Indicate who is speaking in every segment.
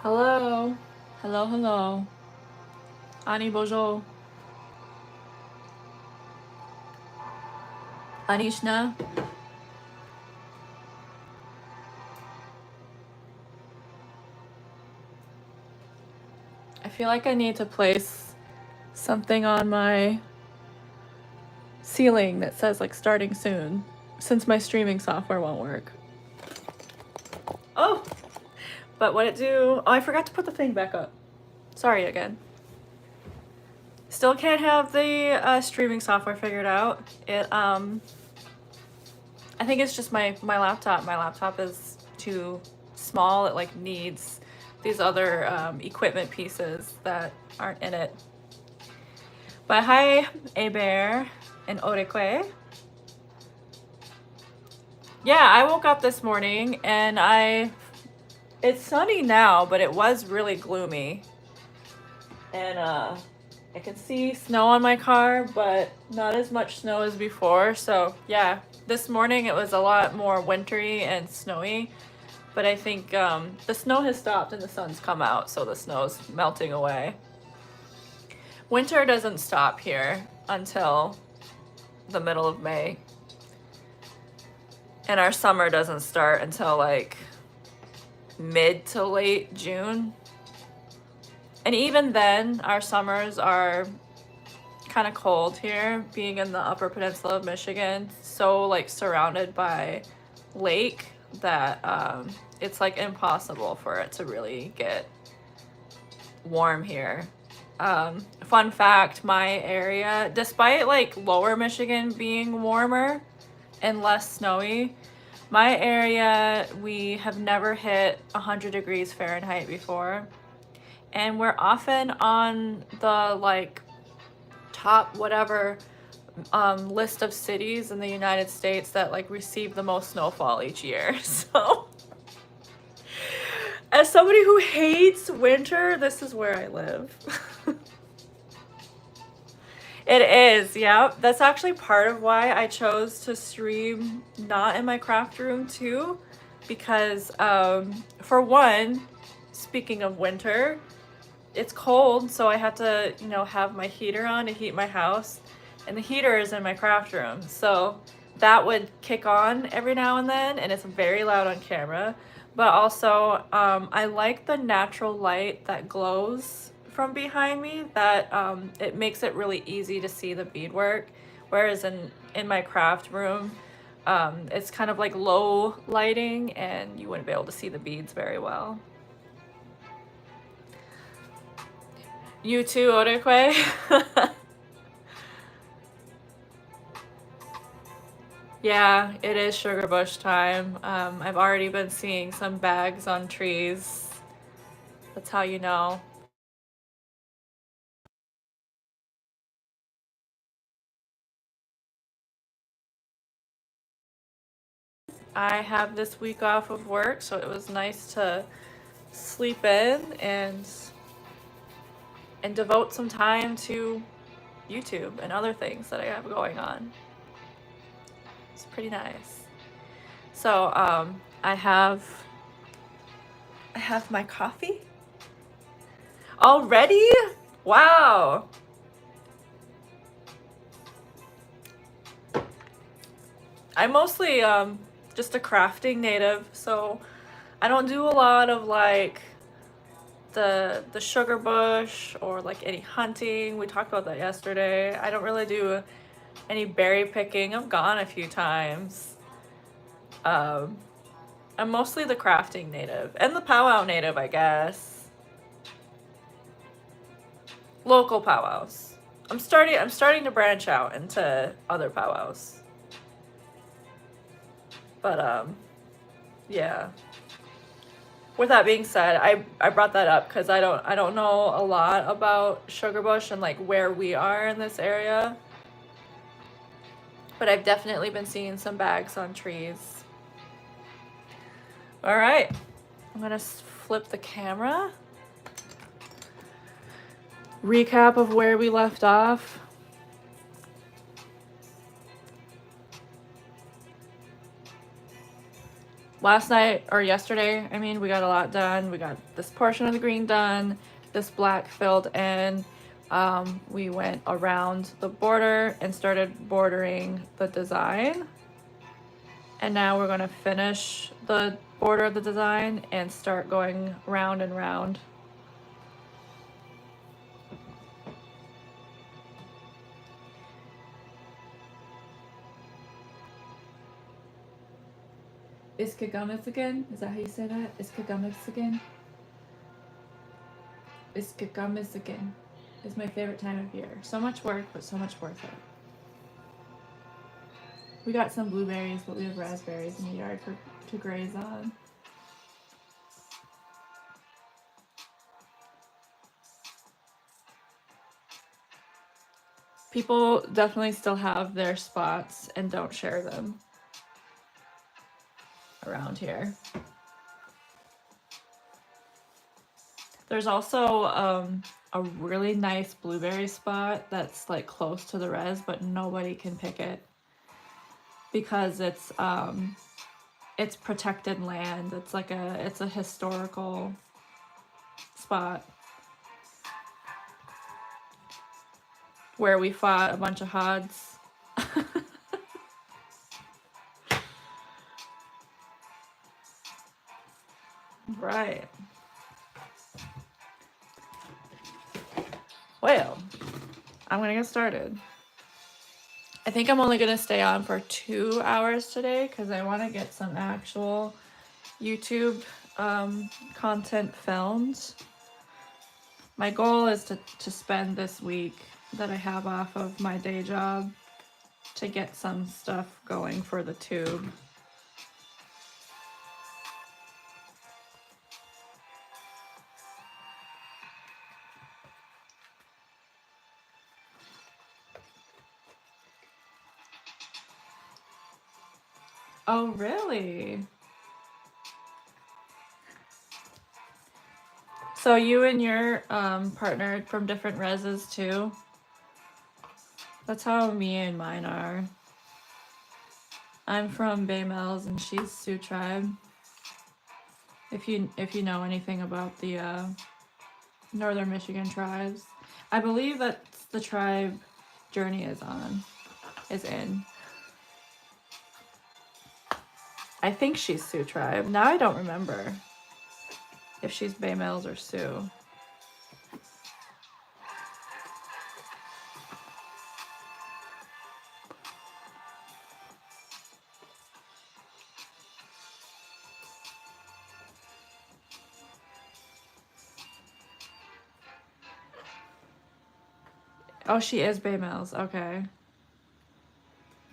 Speaker 1: Hello. Hello, hello. Ani bonjour. Anishna. I feel like I need to place something on my ceiling that says like starting soon, since my streaming software won't work. Oh, but what it do? Oh, I forgot to put the thing back up. Sorry again. Still can't have the streaming software figured out. I think it's just my laptop. My laptop is too small. It like needs these other equipment pieces that aren't in it. But hi, A-Bear and Orekwe. Yeah, I woke up this morning and it's sunny now, but it was really gloomy. And I can see snow on my car, but not as much snow as before. So yeah, this morning it was a lot more wintry and snowy, but I think the snow has stopped and the sun's come out, so the snow's melting away. Winter doesn't stop here until the middle of May. And our summer doesn't start until like mid to late June. And even then, our summers are kind of cold here, being in the Upper Peninsula of Michigan, so like surrounded by lake that it's like impossible for it to really get warm here. Fun fact, my area, despite like lower Michigan being warmer and less snowy, my area, we have never hit 100 degrees Fahrenheit before. And we're often on the like top whatever list of cities in the United States that like receive the most snowfall each year. So as somebody who hates winter, this is where I live. It is, yeah. That's actually part of why I chose to stream not in my craft room too, because for one, speaking of winter, it's cold, so I have to, you know, have my heater on to heat my house, and the heater is in my craft room, so that would kick on every now and then, and it's very loud on camera. But also, I like the natural light that glows from behind me, that it makes it really easy to see the beadwork, whereas in my craft room, it's kind of like low lighting, and you wouldn't be able to see the beads very well. You too, Orekwe? Yeah, it is sugar bush time. I've already been seeing some bags on trees. That's how you know. I have this week off of work, so it was nice to sleep in and devote some time to YouTube and other things that I have going on. It's pretty nice. So I have my coffee already. Wow. I'm mostly just a crafting native, so I don't do a lot of like the sugar bush or like any hunting. We talked about that yesterday. I don't really do any berry picking. I've gone a few times. I'm mostly the crafting native and the powwow native, I guess. Local powwows. I'm starting to branch out into other powwows. But yeah. With that being said, I brought that up because I don't know a lot about sugarbush and like where we are in this area, but I've definitely been seeing some bags on trees. All right, I'm gonna flip the camera. Recap of where we left off. last night, or yesterday, I mean, we got a lot done. We got this portion of the green done, this black filled in. We went around the border and started bordering the design. And now we're gonna finish the border of the design and start going round and round. Iskagamisagan? Is that how you say that? Iskagamisagan? Iskagamisagan is my favorite time of year. So much work, but so much worth it. We got some blueberries, but we have raspberries in the yard to graze on. People definitely still have their spots and don't share them around here. There's also a really nice blueberry spot that's like close to the res, but nobody can pick it because it's protected land. It's like it's a historical spot where we fought a bunch of Hods. Right. Well, I'm gonna get started. I think I'm only gonna stay on for 2 hours today because I want to get some actual YouTube content filmed. My goal is to spend this week that I have off of my day job to get some stuff going for the tube. Oh, really? So you and your partner from different reses too? That's how me and mine are. I'm from Bay Mills and she's Sioux Tribe. If you know anything about the Northern Michigan tribes, I believe that's the tribe Journey is in. I think she's Sioux Tribe. Now I don't remember if she's Bay Mills or Sioux. Oh, she is Bay Mills. Okay.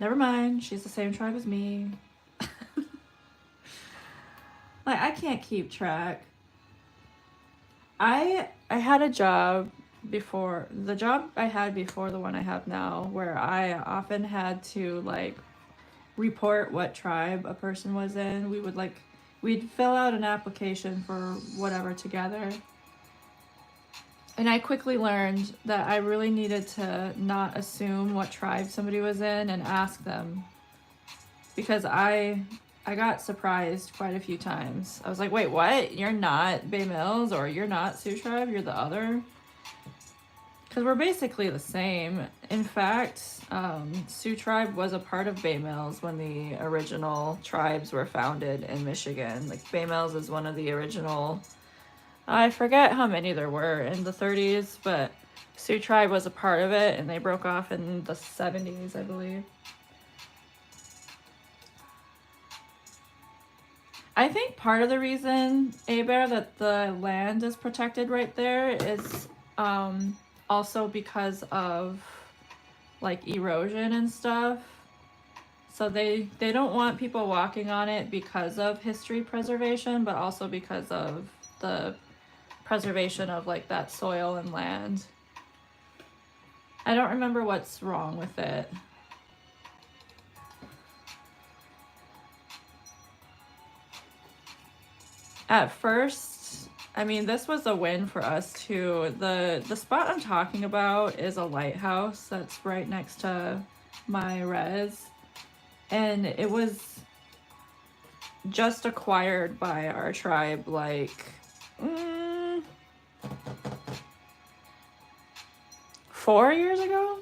Speaker 1: Never mind. She's the same tribe as me. Like, I can't keep track. I had a job before, the job I had before the one I have now, where I often had to like report what tribe a person was in. We'd fill out an application for whatever together. And I quickly learned that I really needed to not assume what tribe somebody was in and ask them. Because I got surprised quite a few times. I was like, wait, what? You're not Bay Mills, or you're not Sioux Tribe, you're the other? Because we're basically the same. In fact, Sioux Tribe was a part of Bay Mills when the original tribes were founded in Michigan. Like, Bay Mills is one of the original, I forget how many there were in the 30s, but Sioux Tribe was a part of it, and they broke off in the 70s, I believe. I think part of the reason, Bear, that the land is protected right there is also because of like erosion and stuff. So they don't want people walking on it because of history preservation, but also because of the preservation of like that soil and land. I don't remember what's wrong with it. At first, I mean, this was a win for us too. The spot I'm talking about is a lighthouse that's right next to my res. And it was just acquired by our tribe like 4 years ago.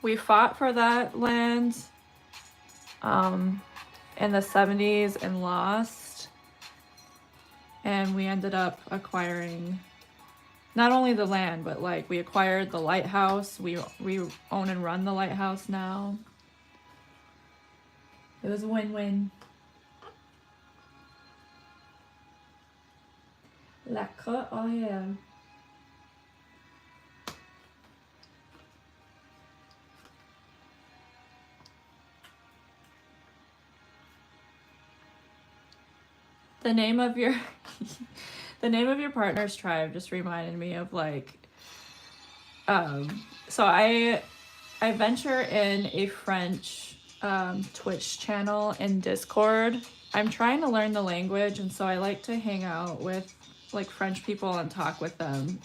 Speaker 1: We fought for that land in the 70s and lost. And we ended up acquiring not only the land, but like we acquired the lighthouse. We own and run the lighthouse now. It was a win-win. Lekker, oh yeah. The name of your the name of your partner's tribe just reminded me of like so I venture in a French Twitch channel in Discord. I'm trying to learn the language, and so I like to hang out with like French people and talk with them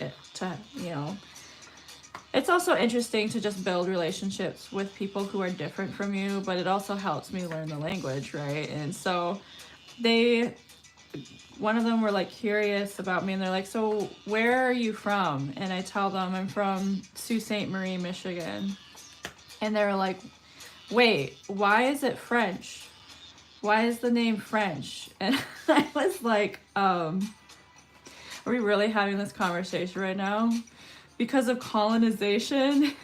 Speaker 1: it's also interesting to just build relationships with people who are different from you, but it also helps me learn the language, right? And so one of them were like curious about me, and they're like, so where are you from? And I tell them I'm from Sault Ste. Marie, Michigan. And they were like, wait, why is it French? Why is the name French? And I was like, are we really having this conversation right now? Because of colonization?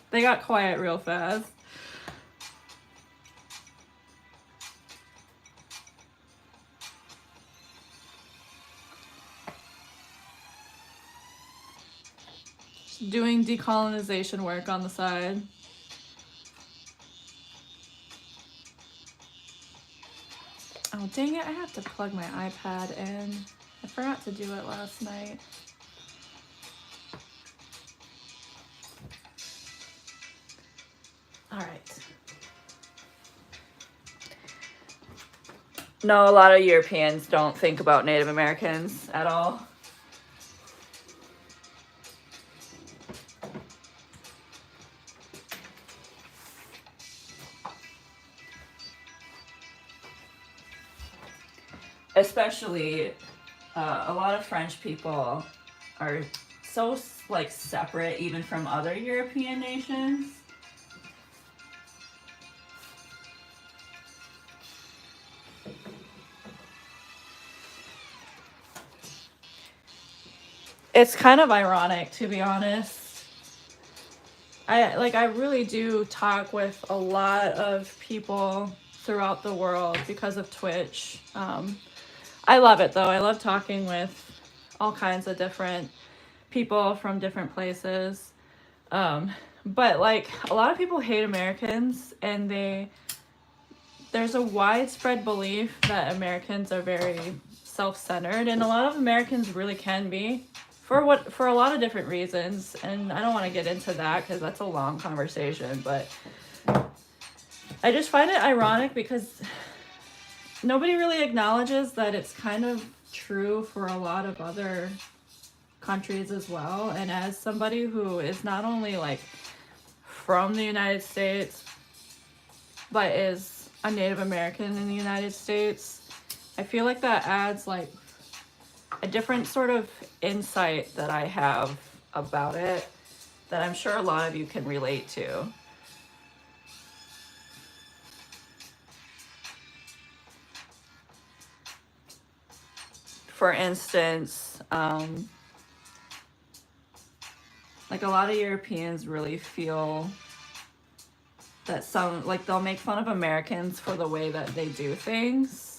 Speaker 1: They got quiet real fast. Doing decolonization work on the side. Oh, dang it, I have to plug my iPad in. I forgot to do it last night. All right. No, a lot of Europeans don't think about Native Americans at all. Especially a lot of French people are so like separate even from other European nations. It's kind of ironic, to be honest. I really do talk with a lot of people throughout the world because of Twitch. I love it though. I love talking with all kinds of different people from different places. But like a lot of people hate Americans, and there's a widespread belief that Americans are very self-centered, and a lot of Americans really can be for a lot of different reasons, and I don't want to get into that because that's a long conversation, but I just find it ironic because nobody really acknowledges that it's kind of true for a lot of other countries as well. And as somebody who is not only like from the United States but is a Native American in the United States, I feel like that adds like a different sort of insight that I have about it that I'm sure a lot of you can relate to. For instance, like a lot of Europeans really feel that they'll make fun of Americans for the way that they do things.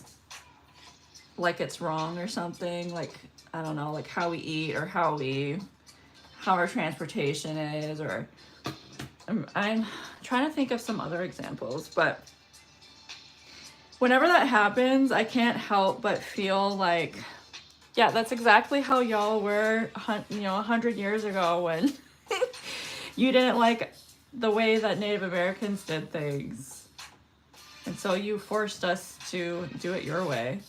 Speaker 1: Like it's wrong or something, like, I don't know, like how we eat or how our transportation is, or I'm trying to think of some other examples, but whenever that happens, I can't help but feel like, yeah, that's exactly how y'all were, 100 years ago when you didn't like the way that Native Americans did things. And so you forced us to do it your way.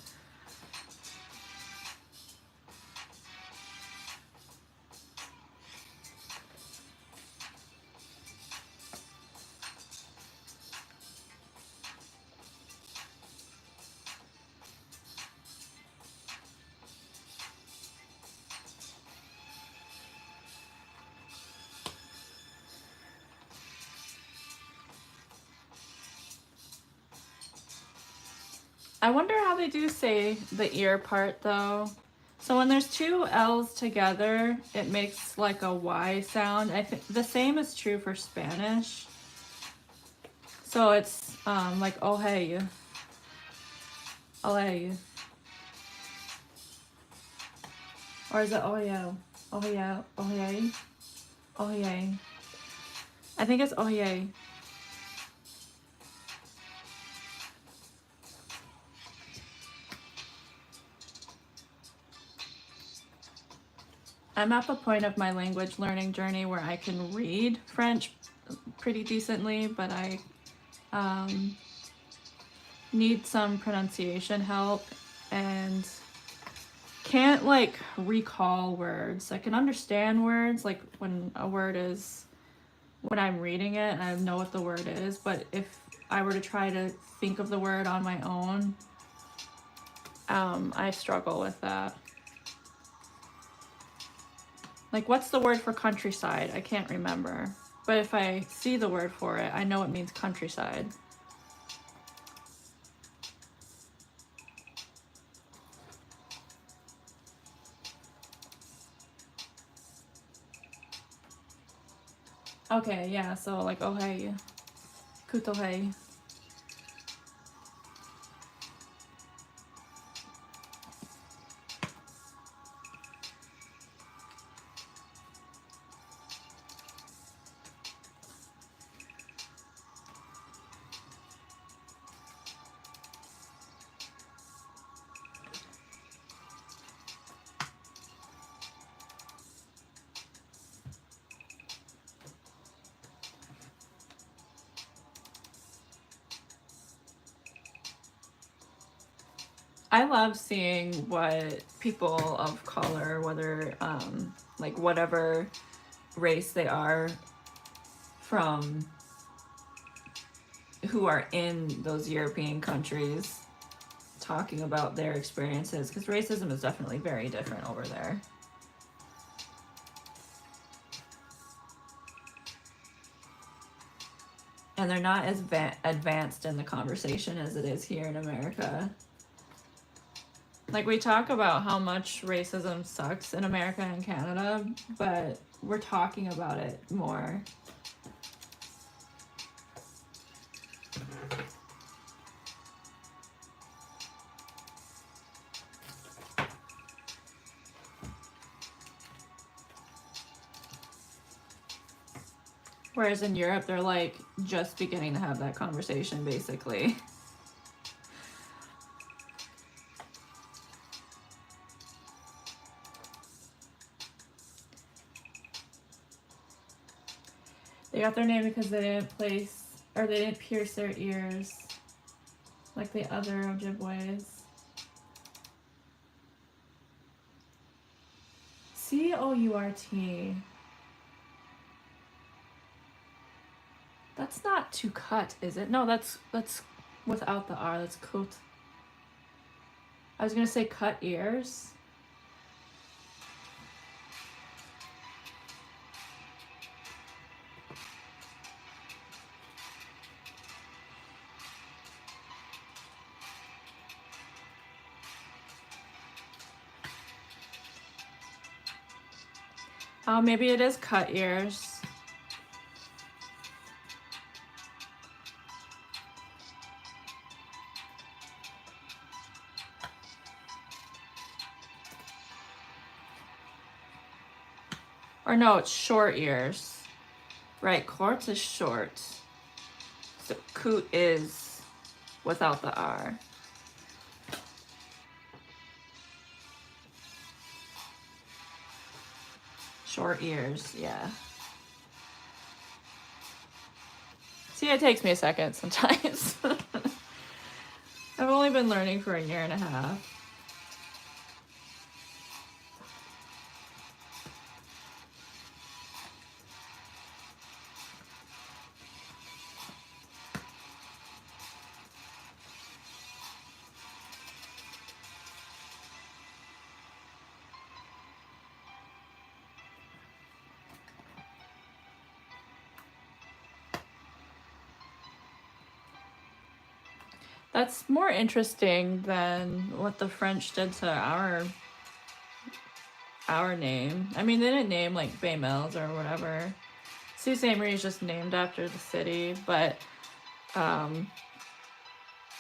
Speaker 1: I wonder how they do say the ear part though. So when there's two L's together, it makes like a Y sound. I think the same is true for Spanish. So it's like oh hey, oh hey, or is it oh yeah, oh yeah, oh yeah, oh yeah? I think it's oh yeah. I'm at the point of my language learning journey where I can read French pretty decently, but I need some pronunciation help and can't like recall words. I can understand words like when a word is, when I'm reading it and I know what the word is, but if I were to try to think of the word on my own, I struggle with that. Like, what's the word for countryside? I can't remember. But if I see the word for it, I know it means countryside. Okay, yeah, so like, oh hey, kutohei. I love seeing what people of color, whether like whatever race they are from, who are in those European countries, talking about their experiences, because racism is definitely very different over there. And they're not as advanced in the conversation as it is here in America. Like, we talk about how much racism sucks in America and Canada, but we're talking about it more. Whereas in Europe, they're like just beginning to have that conversation, basically. They got their name because they didn't they didn't pierce their ears like the other Ojibways. C-O-U-R-T. That's not to cut, is it? No, that's without the R. That's coat. I was gonna say cut ears. Oh, maybe it is cut ears. Or no, it's short ears. Right, quartz is short. So coot is without the R. Short ears, yeah. See, it takes me a second sometimes. I've only been learning for a year and a half. That's more interesting than what the French did to our name. I mean, they didn't name like Bay Mills or whatever. Sault Ste. Marie is just named after the city, but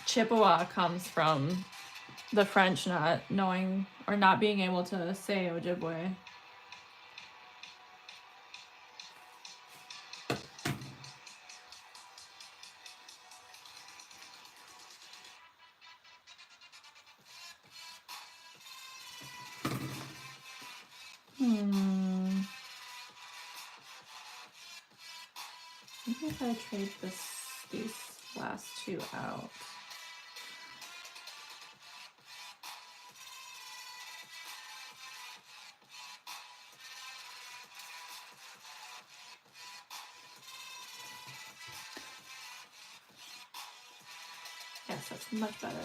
Speaker 1: Chippewa comes from the French not knowing or not being able to say Ojibwe. Maybe if I trade these last two out. Yes, that's much better.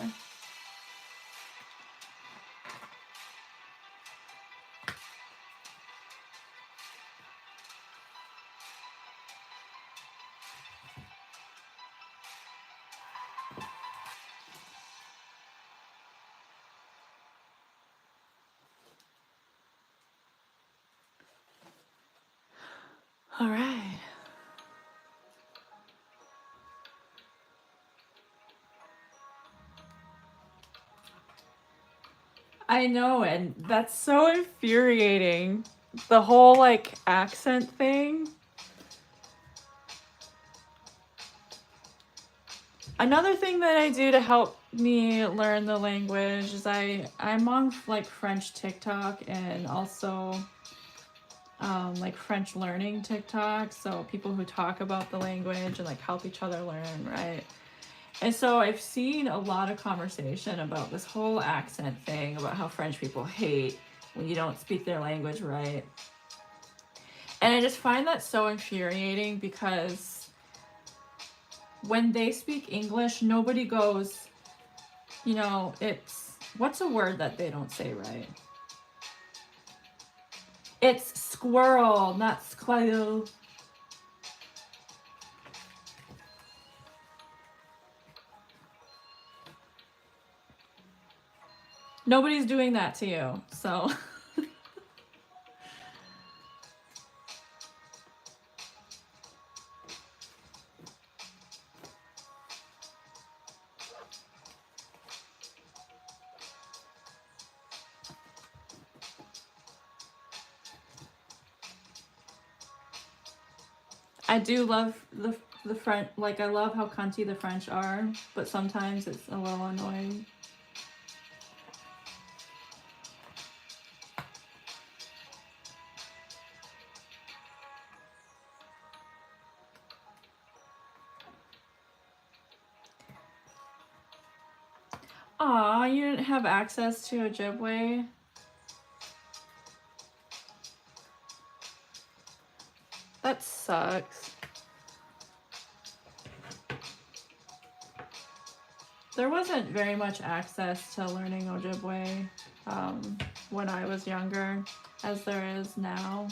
Speaker 1: All right. I know, and that's so infuriating. The whole like accent thing. Another thing that I do to help me learn the language is I'm on like French TikTok and also like French learning TikTok. So people who talk about the language and like help each other learn, right? And so I've seen a lot of conversation about this whole accent thing, about how French people hate when you don't speak their language right. And I just find that so infuriating because when they speak English, nobody goes, you know, what's a word that they don't say right? It's squirrel, not squirrel. Nobody's doing that to you, so. I do love the French, like I love how cunty the French are, but sometimes it's a little annoying. Aw, you didn't have access to Ojibwe? That sucks. There wasn't very much access to learning Ojibwe when I was younger, as there is now.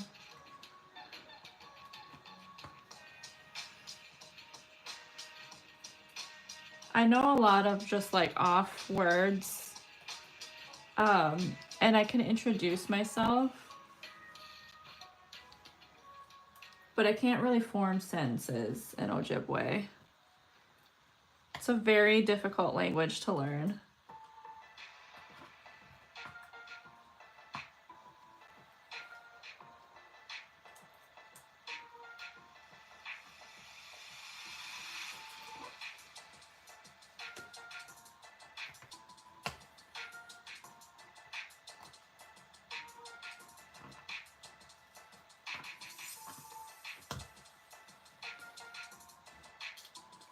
Speaker 1: I know a lot of just like off words, and I can introduce myself, but I can't really form sentences in Ojibwe. It's a very difficult language to learn.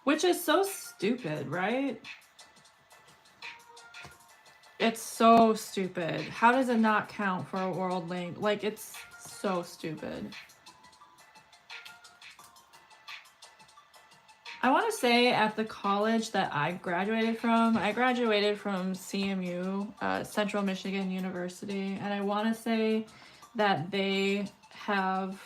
Speaker 1: Which is so stupid, right? It's so stupid. How does it not count for a world language? Like, it's so stupid. I want to say at the college that I graduated from CMU, Central Michigan University, and I want to say that they have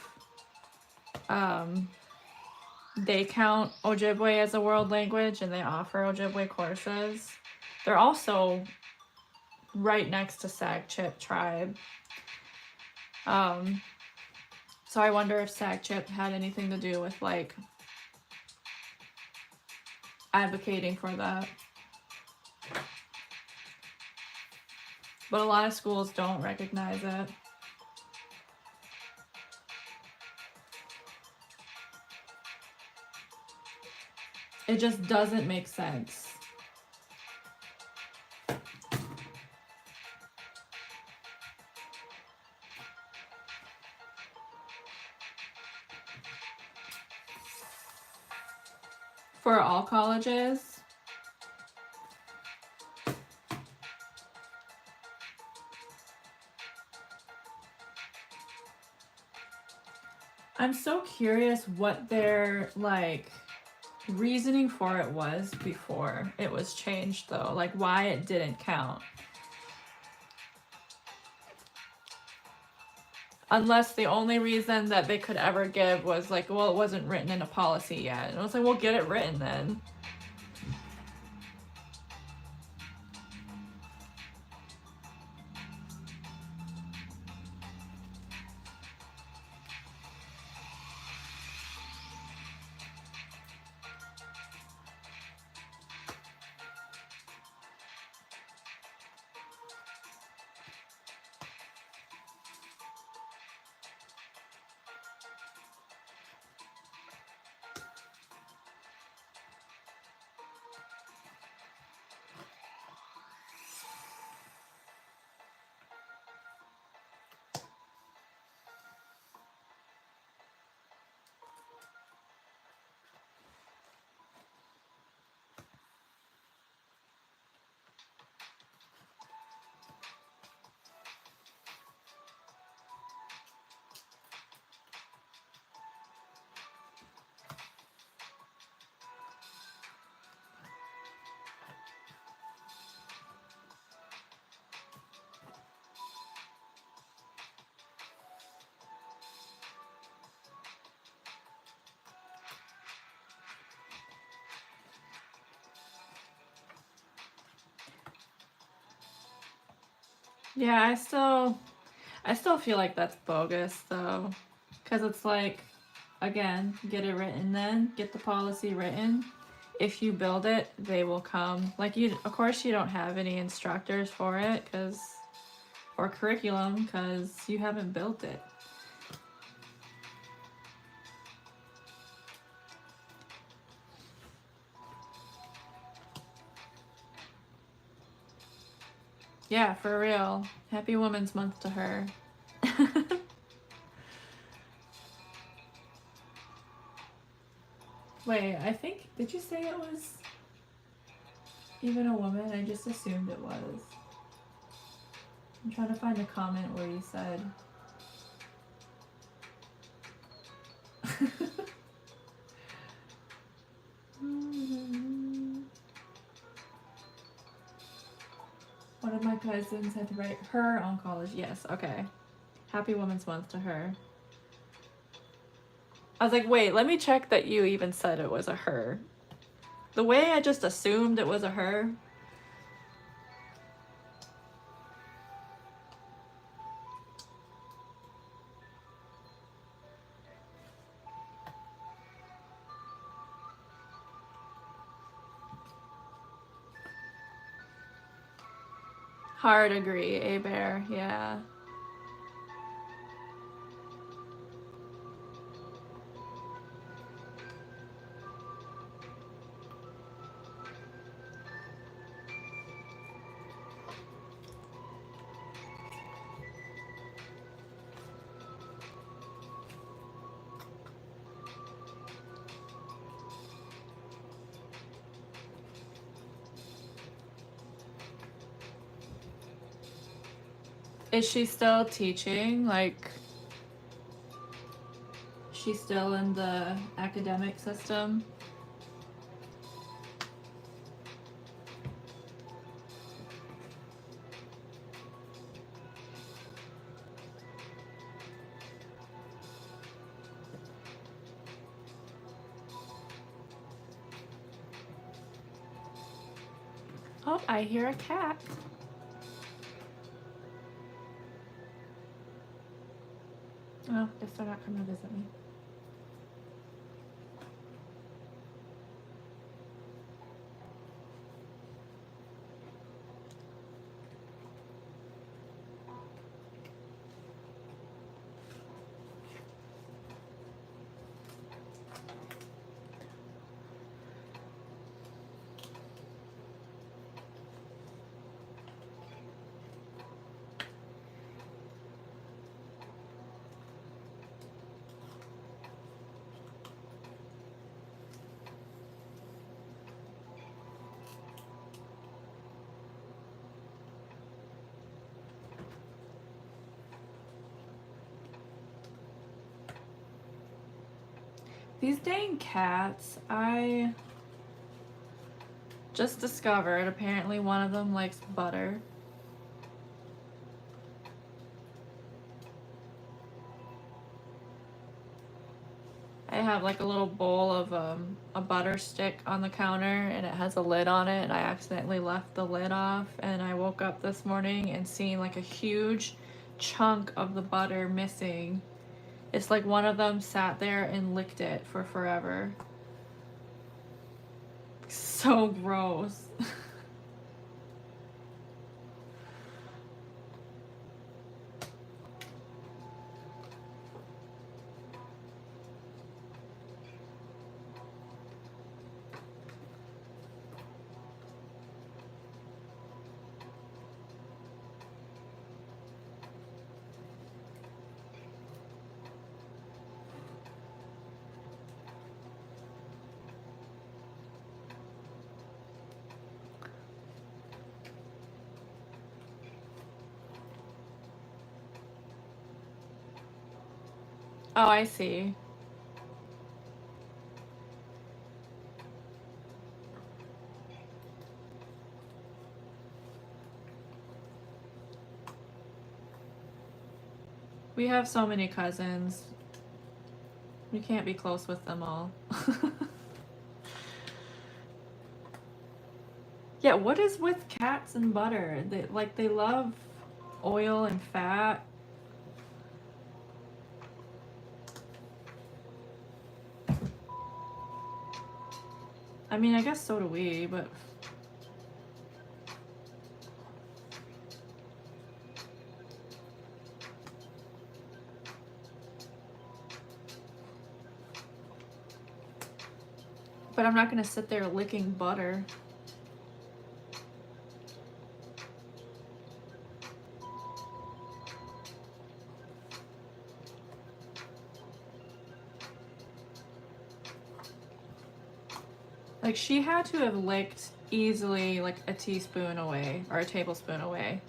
Speaker 1: they count Ojibwe as a world language and they offer Ojibwe courses. They're also right next to Sagchip tribe. So I wonder if Sagchip had anything to do with like advocating for that. But a lot of schools don't recognize it. It just doesn't make sense. For all colleges, I'm so curious what their like reasoning for it was before it was changed though, like why it didn't count. Unless the only reason that they could ever give was like, well, it wasn't written in a policy yet. And I was like, well, get it written then. Yeah, I still feel like that's bogus though. Because it's like, again, get it written then, get the policy written. If you build it, they will come. Like you, of course, you don't have any instructors for it, or curriculum, because you haven't built it. Yeah, for real. Happy Women's Month to her. Wait, I think, did you say it was even a woman? I just assumed it was. I'm trying to find a comment where you said. One of my cousins had to write her on college. Yes, okay. Happy Women's Month to her. I was like, wait, let me check that you even said it was a her. The way I just assumed it was a her. Hard agree, A-Bear, yeah. Is she still teaching? Like, she's still in the academic system? Oh, I hear a cat. Oh, guess they're not coming to visit me. These dang cats, I just discovered apparently one of them likes butter. I have like a little bowl of a butter stick on the counter and it has a lid on it, and I accidentally left the lid off, and I woke up this morning and seeing like a huge chunk of the butter missing. It's like one of them sat there and licked it for forever. So gross. Oh, I see. We have so many cousins. We can't be close with them all. Yeah, what is with cats and butter? They love oil and fat. I mean, I guess so do we, but I'm not gonna sit there licking butter. Like, she had to have licked easily like a teaspoon away or a tablespoon away.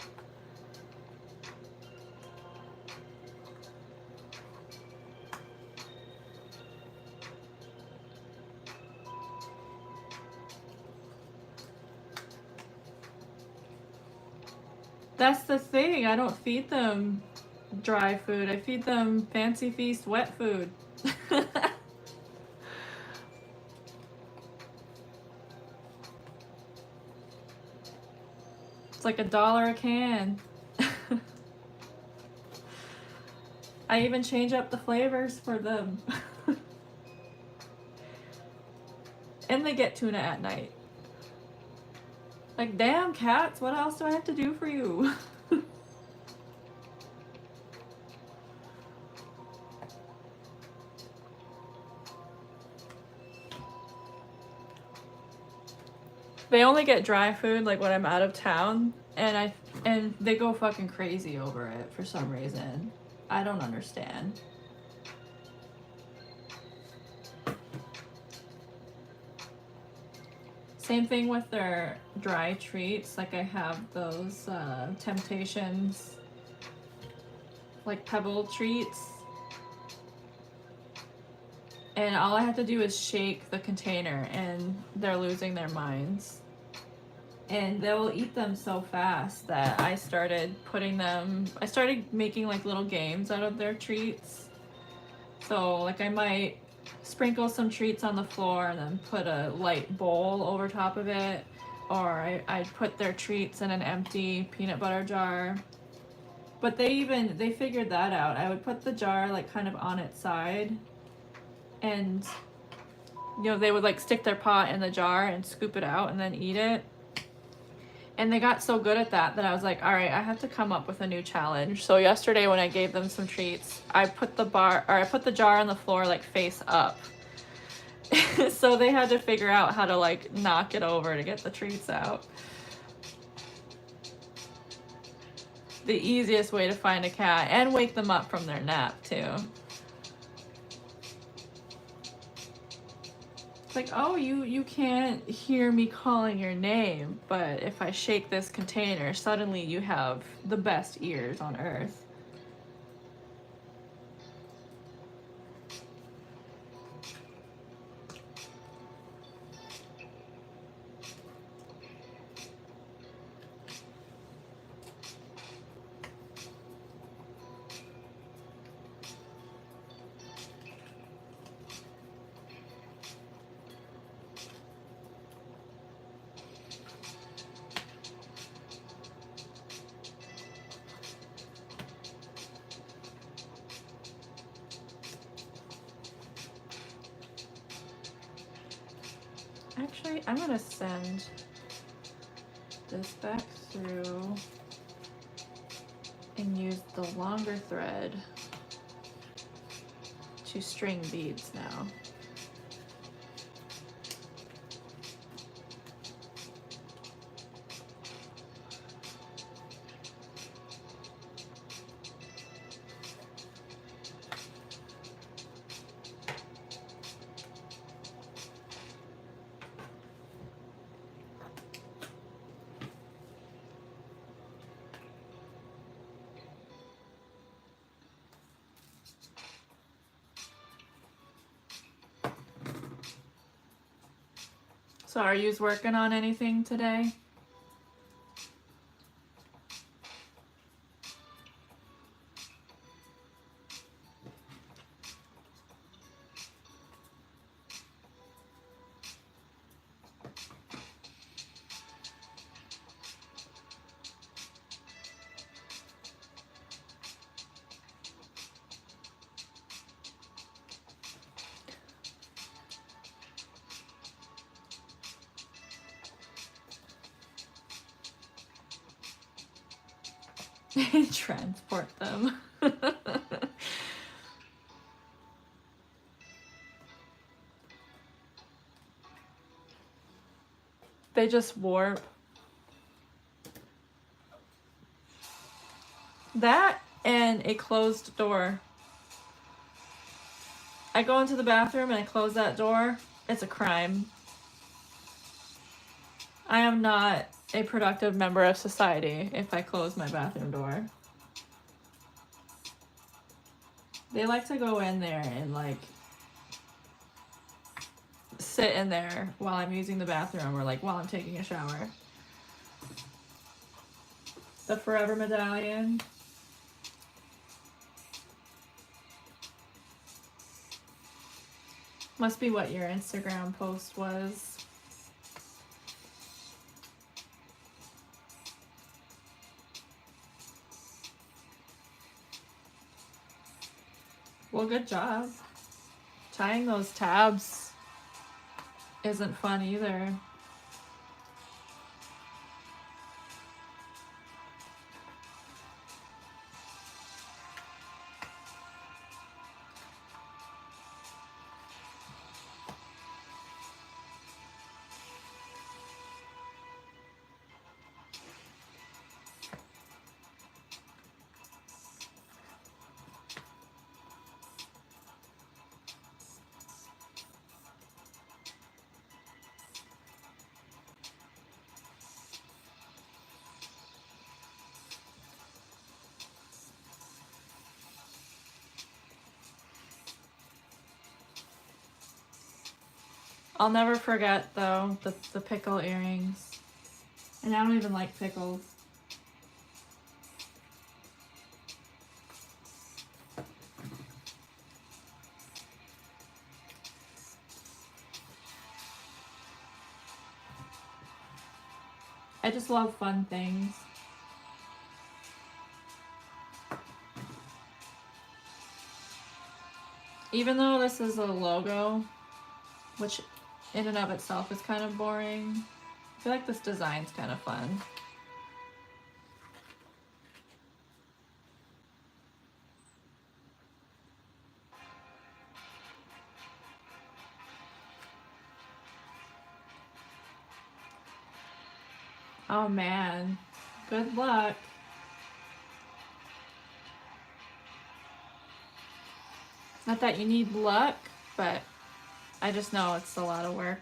Speaker 1: That's the thing. I don't feed them dry food. I feed them Fancy Feast wet food. It's like $1 a can. I even change up the flavors for them. And they get tuna at night. Like, damn, cats, what else do I have to do for you? They only get dry food like when I'm out of town, and they go fucking crazy over it for some reason. I don't understand. Same thing with their dry treats. Like, I have those Temptations like pebble treats, and all I have to do is shake the container and they're losing their minds. And they'll eat them so fast that I started making like little games out of their treats. So like, I might sprinkle some treats on the floor and then put a light bowl over top of it, or I'd put their treats in an empty peanut butter jar. But they figured that out. I would put the jar like kind of on its side, and you know, they would like stick their paw in the jar and scoop it out and then eat it. And they got so good at that that I was like, all right, I have to come up with a new challenge. So yesterday when I gave them some treats, I put the jar on the floor like face up. So they had to figure out how to like knock it over to get the treats out. The easiest way to find a cat and wake them up from their nap too. It's like, oh, you can't hear me calling your name, but if I shake this container, suddenly you have the best ears on earth. Actually, I'm gonna send this back through and use the longer thread to string beads now. So are you working on anything today? Transport them. They just warp. That and a closed door. I go into the bathroom and I close that door. It's a crime. I am not a productive member of society if I close my bathroom door. They like to go in there and like sit in there while I'm using the bathroom or like while I'm taking a shower. The forever medallion. Must be what your Instagram post was. Well, good job. Tying those tabs isn't fun either. I'll never forget though the pickle earrings. And I don't even like pickles. I just love fun things. Even though this is a logo, which in and of itself is kind of boring, I feel like this design's kind of fun. Oh man, good luck. Not that you need luck, but I just know it's a lot of work.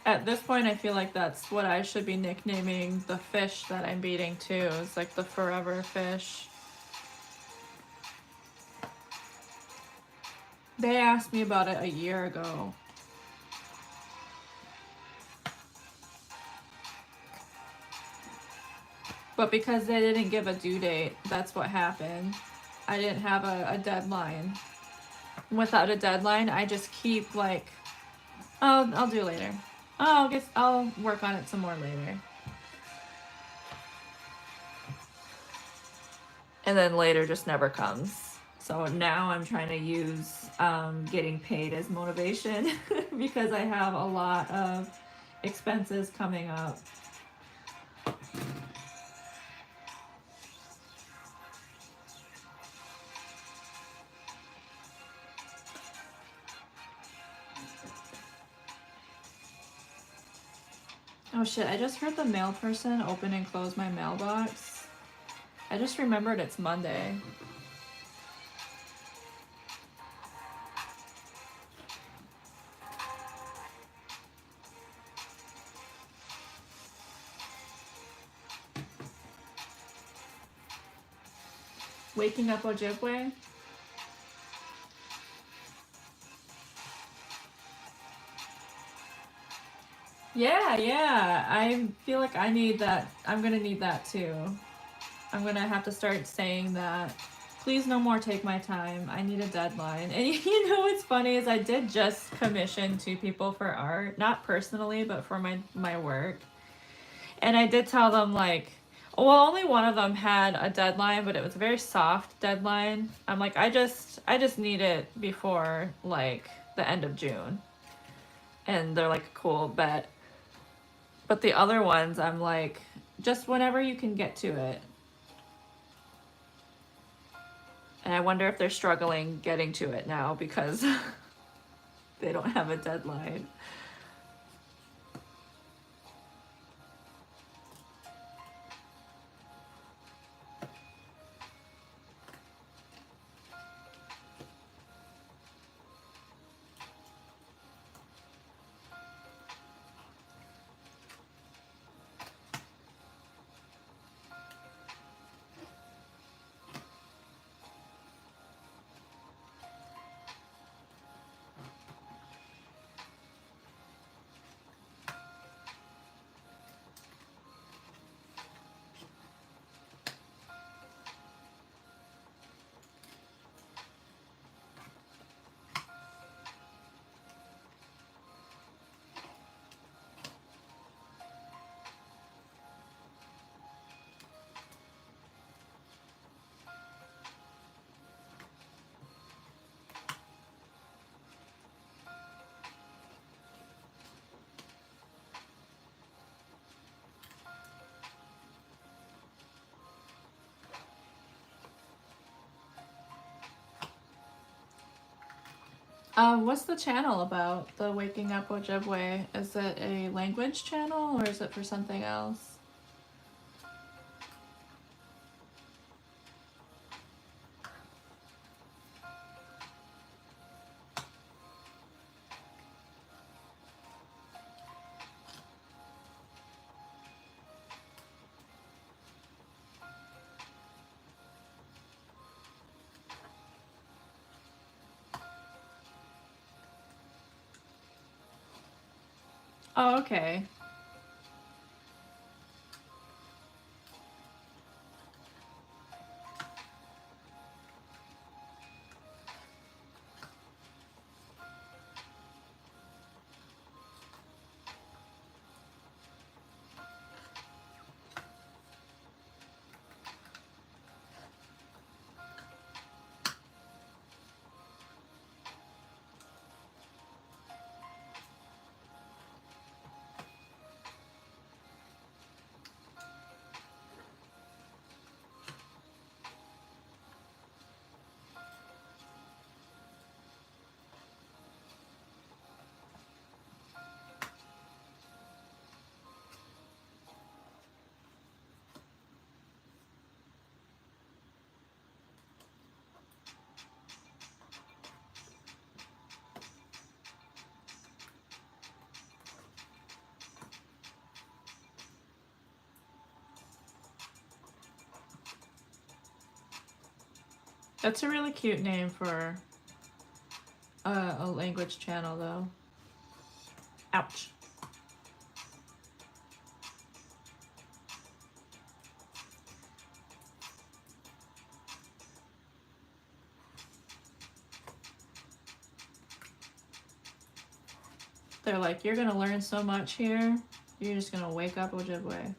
Speaker 1: At this point, I feel like that's what I should be nicknaming the fish that I'm beading too. It's like the forever fish. They asked me about it a year ago. But because they didn't give a due date, that's what happened. I didn't have a deadline. Without a deadline, I just keep like, oh, I'll do later. Oh, I'll work on it some more later. And then later just never comes. So now I'm trying to use getting paid as motivation because I have a lot of expenses coming up. Oh shit, I just heard the mail person open and close my mailbox. I just remembered it's Monday. Waking up Ojibwe? Yeah, I feel like I need that. I'm gonna need that too. I'm gonna have to start saying that. Please no more take my time. I need a deadline. And you know what's funny is I did just commission 2 people for art. Not personally, but for my work. And I did tell them like, well, only one of them had a deadline, but it was a very soft deadline. I'm like, I just need it before like the end of June. And they're like, cool, bet. But the other ones, I'm like, just whenever you can get to it. And I wonder if they're struggling getting to it now because they don't have a deadline. What's the channel about, the Waking Up Ojibwe? Is it a language channel or is it for something else? Oh, okay. That's a really cute name for a language channel, though. Ouch. They're like, you're gonna learn so much here. You're just gonna wake up Ojibwe.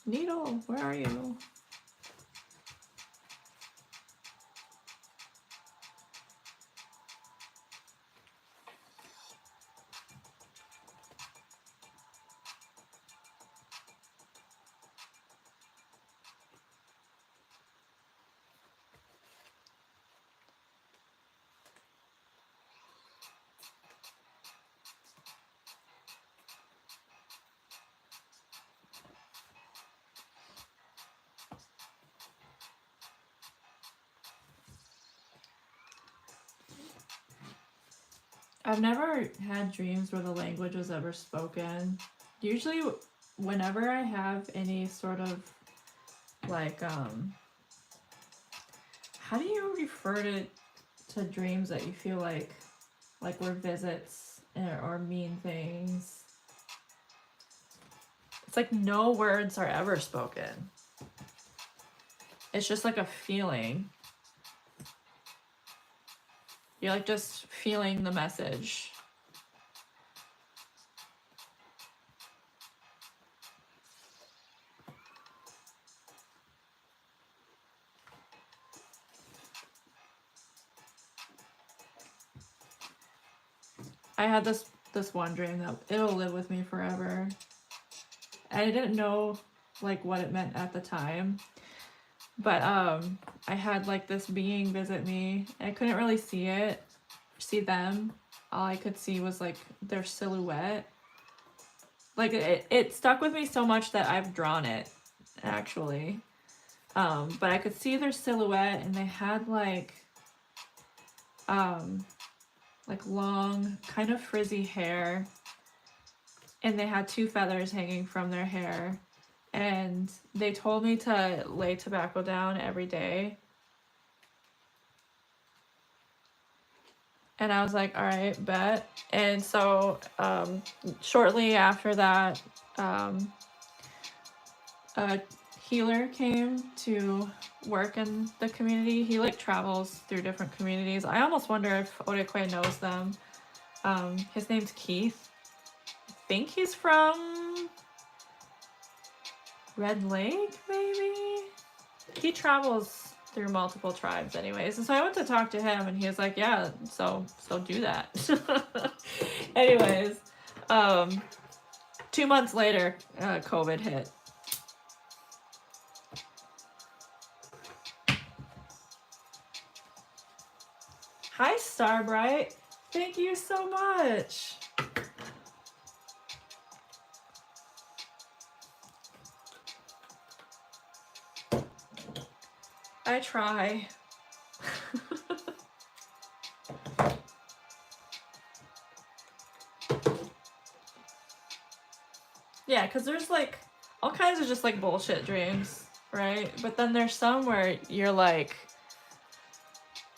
Speaker 1: Needle, where are you? I've never had dreams where the language was ever spoken. Usually, whenever I have any sort of like, how do you refer to dreams that you feel like were visits or mean things? It's like no words are ever spoken. It's just like a feeling. You're like just feeling the message. I had this one dream that it'll live with me forever. I didn't know like what it meant at the time. But I had like this being visit me. I couldn't really see them. All I could see was like their silhouette. Like it stuck with me so much that I've drawn it, actually. But I could see their silhouette, and they had like long, kind of frizzy hair, and they had 2 feathers hanging from their hair. And they told me to lay tobacco down every day. And I was like, all right, bet. And so shortly after that, a healer came to work in the community. He like travels through different communities. I almost wonder if Orekwe knows them. His name's Keith. I think he's from Red Lake, maybe? He travels through multiple tribes anyways. And so I went to talk to him, and he was like, yeah, so do that. Anyways, 2 months later, COVID hit. Hi, Starbright. Thank you so much. I try. Yeah, because there's like all kinds of just like bullshit dreams, right? But then there's some where you're like,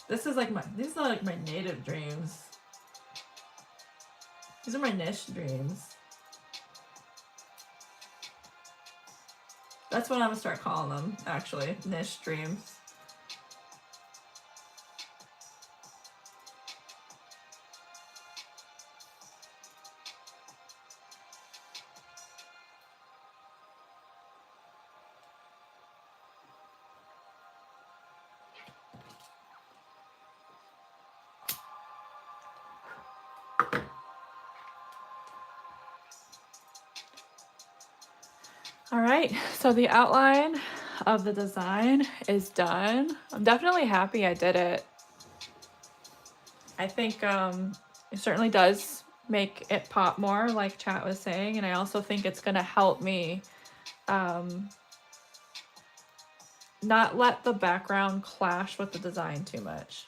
Speaker 1: these are like my native dreams. These are my niche dreams. That's what I'm gonna start calling them, actually, niche dreams. All right, so the outline of the design is done. I'm definitely happy I did it. I think it certainly does make it pop more, like chat was saying, and I also think it's gonna help me not let the background clash with the design too much.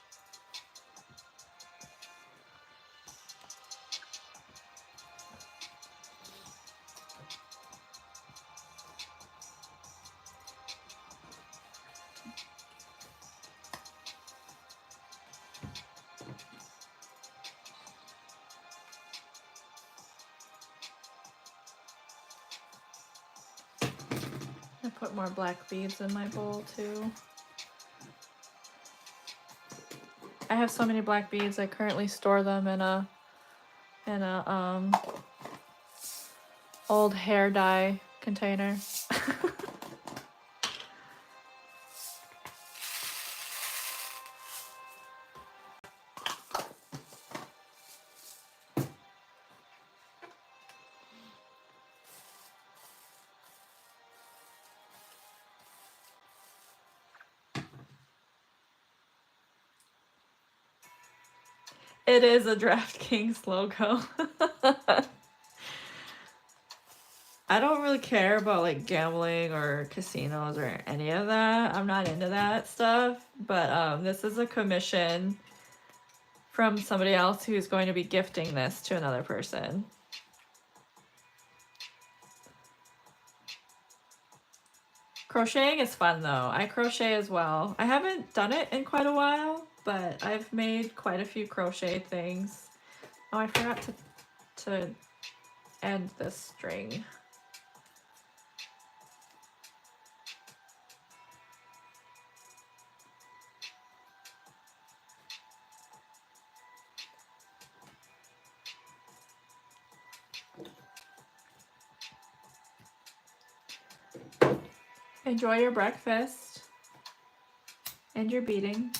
Speaker 1: I put more black beads in my bowl too. I have so many black beads. I currently store them in a old hair dye container. It is a DraftKings logo. I don't really care about like gambling or casinos or any of that. I'm not into that stuff. But this is a commission from somebody else who's going to be gifting this to another person. Crocheting is fun though. I crochet as well. I haven't done it in quite a while, but I've made quite a few crochet things. Oh, I forgot to end this string. Enjoy your breakfast and your beading.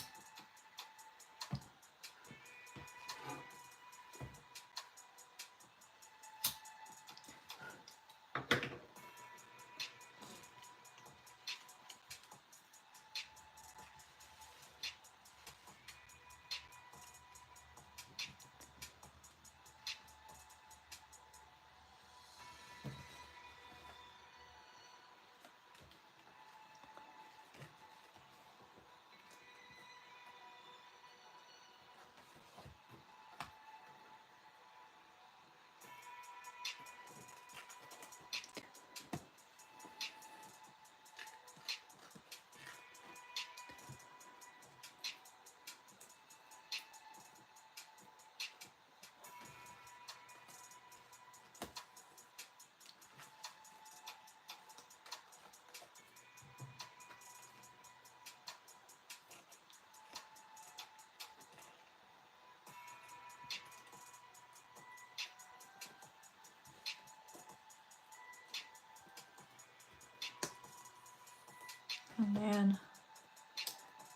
Speaker 1: Oh man.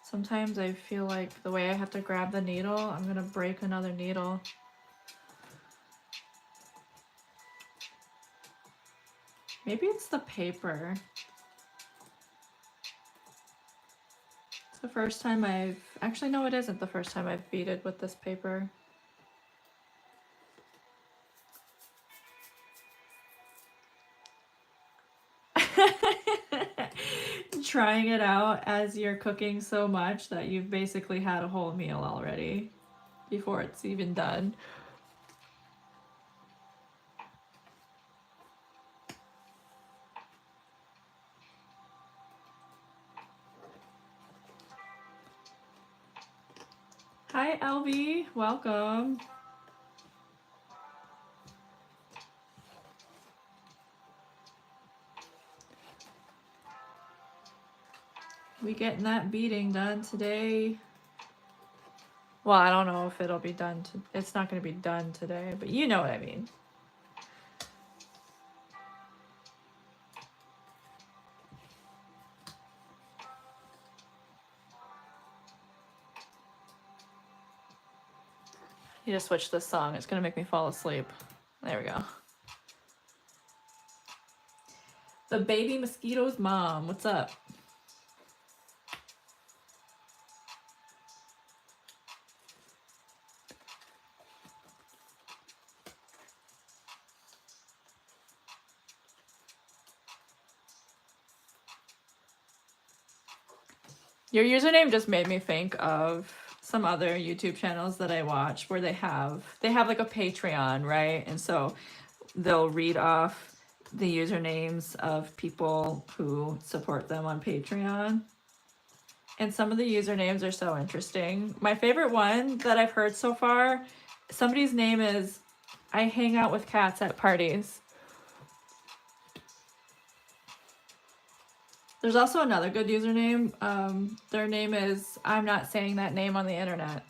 Speaker 1: Sometimes I feel like the way I have to grab the needle, I'm gonna break another needle. Maybe it's the paper. So first time actually, no, it isn't the first time I've beaded with this paper. Trying it out as you're cooking so much that you've basically had a whole meal already before it's even done. Hi, Elvie. Welcome. We getting that beading done today. Well, I don't know if it'll be done. It's not going to be done today, but you know what I mean. You just switch this song. It's going to make me fall asleep. There we go. The baby mosquito's mom. What's up? Your username just made me think of some other YouTube channels that I watch where they have like a Patreon, right? And so they'll read off the usernames of people who support them on Patreon. And some of the usernames are so interesting. My favorite one that I've heard so far, somebody's name is I hang out with cats at parties. There's also another good username. Their name is I'm not saying that name on the internet.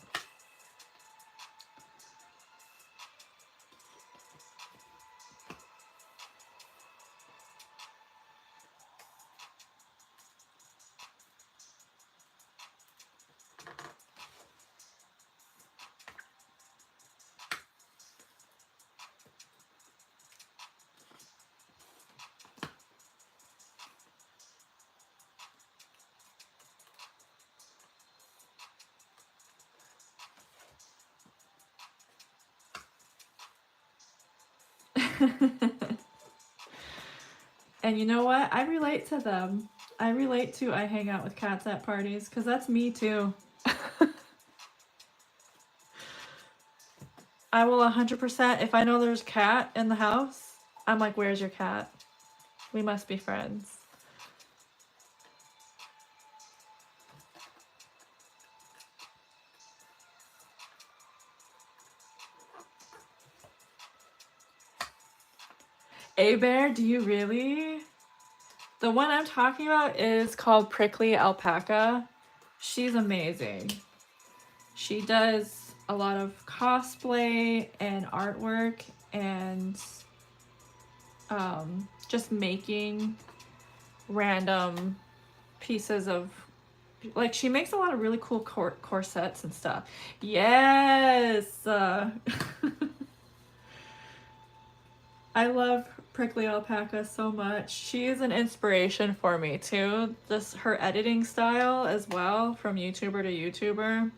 Speaker 1: And you know what? I relate to them. I relate to I hang out with cats at parties because that's me too. I will 100%, if I know there's a cat in the house, I'm like, where's your cat? We must be friends. A-Bear, do you really? The one I'm talking about is called Prickly Alpaca. She's amazing. She does a lot of cosplay and artwork and just making random pieces of, like, she makes a lot of really cool corsets and stuff. Yes! I love Prickly Alpaca so much. She is an inspiration for me too. Just her editing style as well, from YouTuber to YouTuber.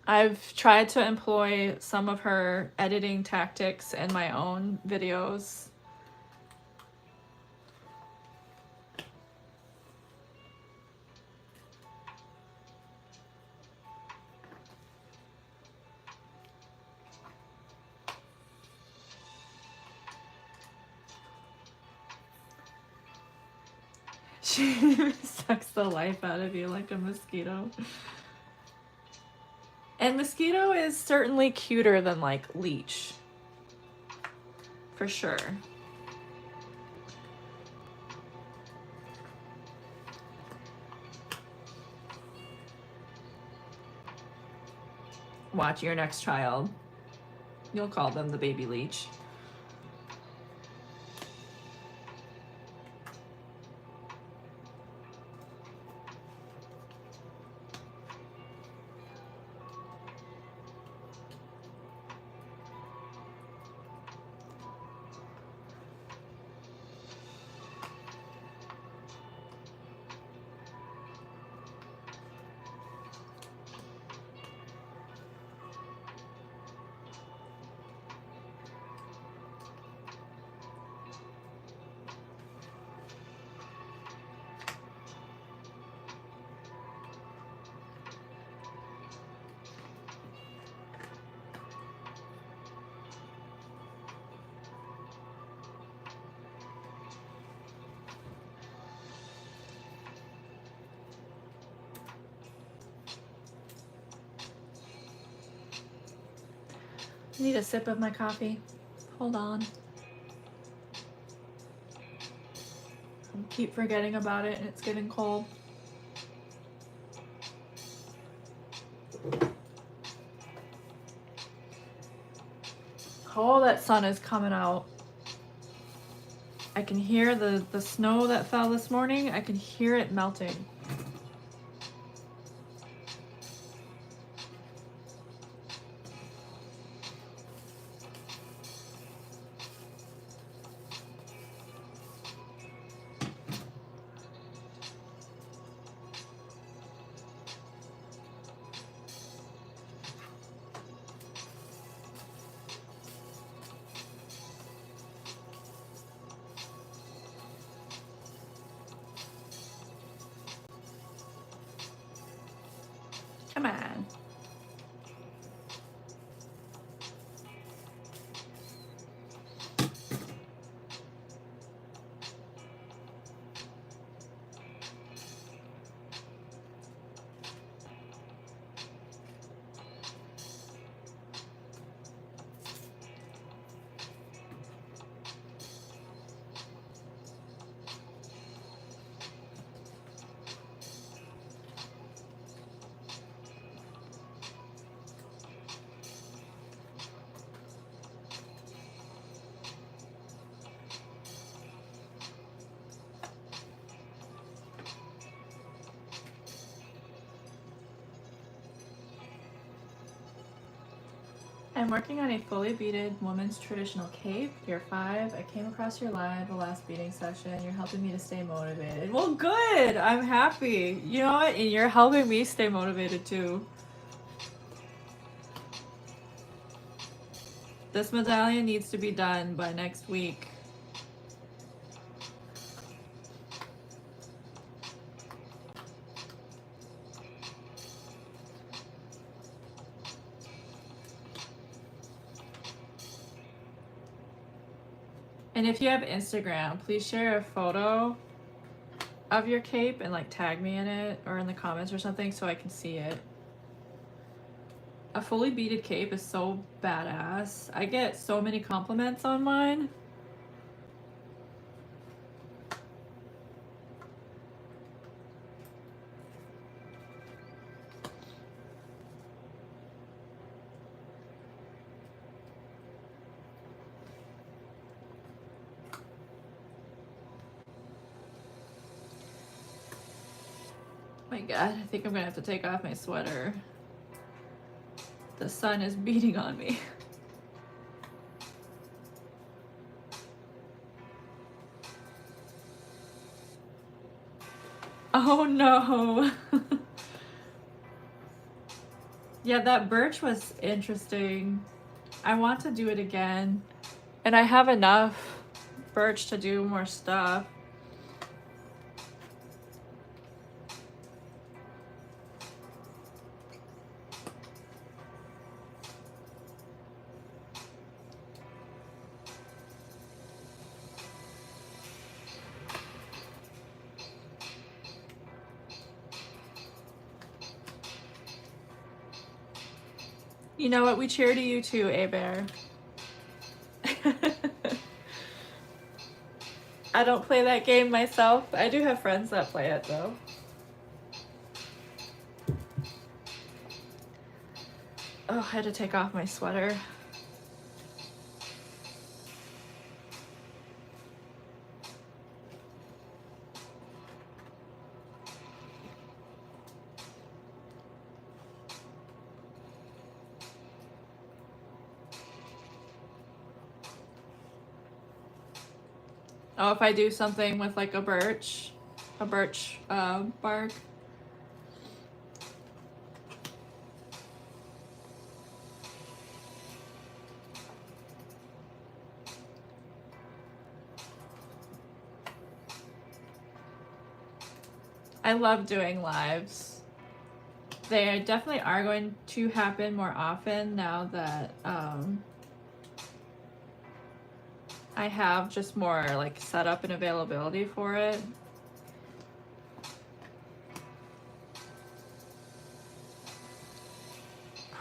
Speaker 1: I've tried to employ some of her editing tactics in my own videos. She sucks the life out of you like a mosquito. And mosquito is certainly cuter than, like, leech. For sure. Watch your next child. You'll call them the baby leech. Need a sip of my coffee. Hold on. I keep forgetting about it and it's getting cold. Oh, that sun is coming out. I can hear the snow that fell this morning. I can hear it melting. Come on. I'm working on a fully beaded woman's traditional cape, year 5. I came across your live the last beading session. You're helping me to stay motivated. Well, good. I'm happy. You know what? And you're helping me stay motivated too. This medallion needs to be done by next week. And if you have Instagram, please share a photo of your cape and like tag me in it or in the comments or something so I can see it. A fully beaded cape is so badass. I get so many compliments on mine. My God, I think I'm gonna have to take off my sweater. The sun is beating on me. Oh no. Yeah, that birch was interesting. I want to do it again. And I have enough birch to do more stuff. You know what? We cheer to you too, A-Bear. I don't play that game myself. I do have friends that play it though. Oh, I had to take off my sweater. Oh, if I do something with like a birch bark. I love doing lives. They definitely are going to happen more often now that I have just more like setup and availability for it.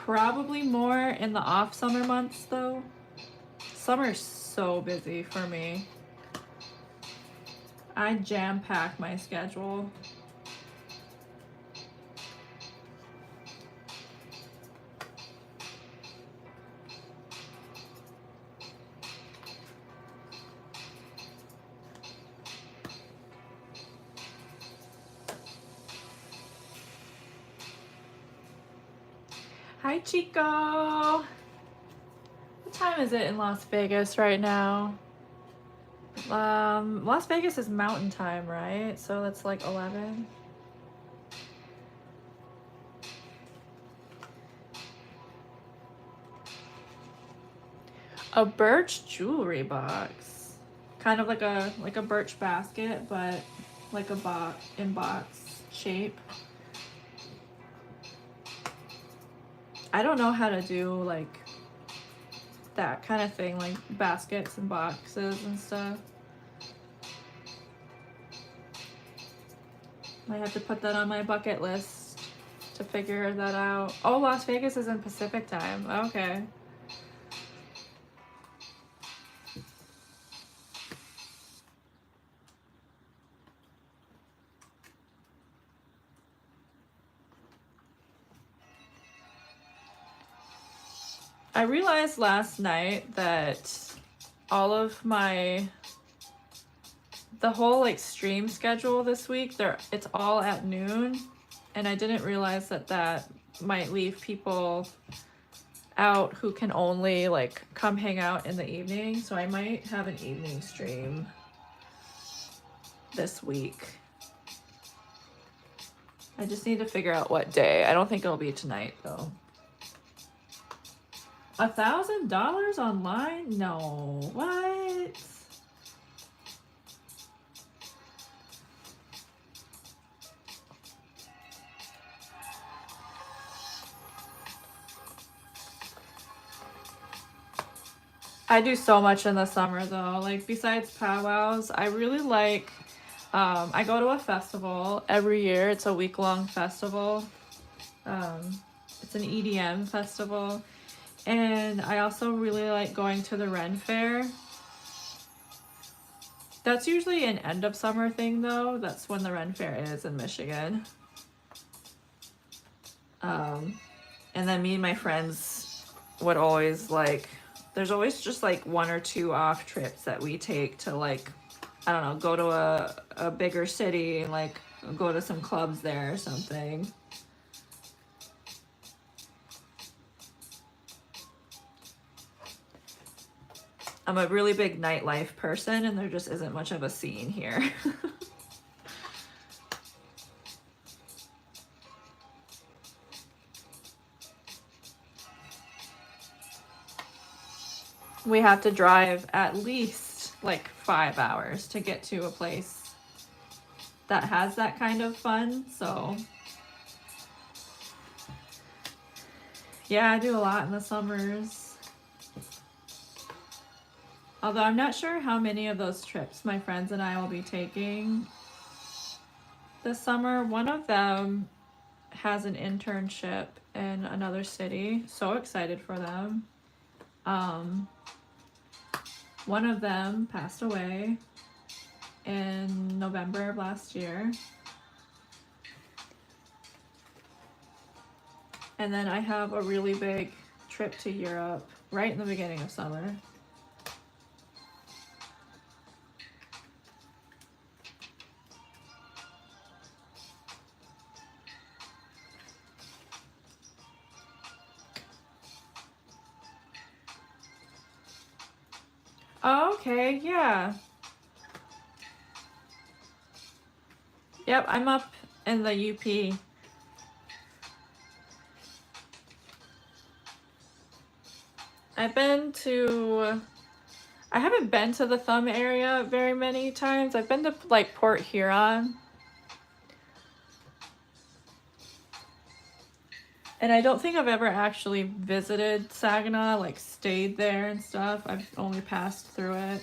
Speaker 1: Probably more in the off summer months though. Summer's so busy for me. I jam pack my schedule. Hi, Chico. What time is it in Las Vegas right now? Las Vegas is mountain time, right? So that's like 11. A birch jewelry box. Kind of like a birch basket, but like a box in box shape. I don't know how to do like that kind of thing, like baskets and boxes and stuff. I have to put that on my bucket list to figure that out. Oh, Las Vegas is in Pacific time. Okay. I realized last night that all of the whole like stream schedule this week, it's all at noon, and I didn't realize that might leave people out who can only like come hang out in the evening, so I might have an evening stream this week. I just need to figure out what day. I don't think it'll be tonight though. $1,000 online? No. What? I do so much in the summer though. Like besides powwows, I really like, I go to a festival every year. It's a week-long festival. It's an EDM festival. And I also really like going to the Ren Fair. That's usually an end of summer thing though. That's when the Ren Fair is in Michigan. And then me and my friends would always like, there's always just like 1 or 2 off trips that we take to like, I don't know, go to a bigger city and like go to some clubs there or something. I'm a really big nightlife person and there just isn't much of a scene here. We have to drive at least like 5 hours to get to a place that has that kind of fun, so yeah, I do a lot in the summers. Although I'm not sure how many of those trips my friends and I will be taking this summer. One of them has an internship in another city. So excited for them. One of them passed away in November of last year. And then I have a really big trip to Europe right in the beginning of summer. Oh, okay, yeah. Yep, I'm up in the UP. I haven't been to the Thumb area very many times. I've been to like Port Huron. And I don't think I've ever actually visited Saginaw, like stayed there and stuff. I've only passed through it.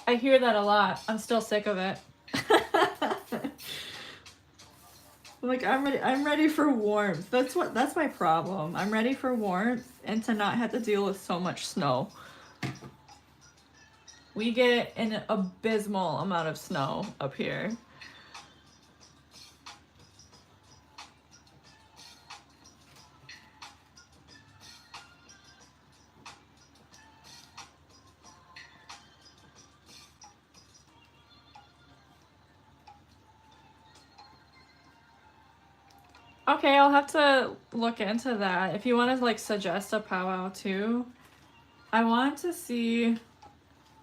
Speaker 1: I hear that a lot. I'm still sick of it. Like, I'm ready for warmth. That's my problem. I'm ready for warmth and to not have to deal with so much snow. We get an abysmal amount of snow up here. Okay, I'll have to look into that. If you want to like suggest a powwow too, I want to start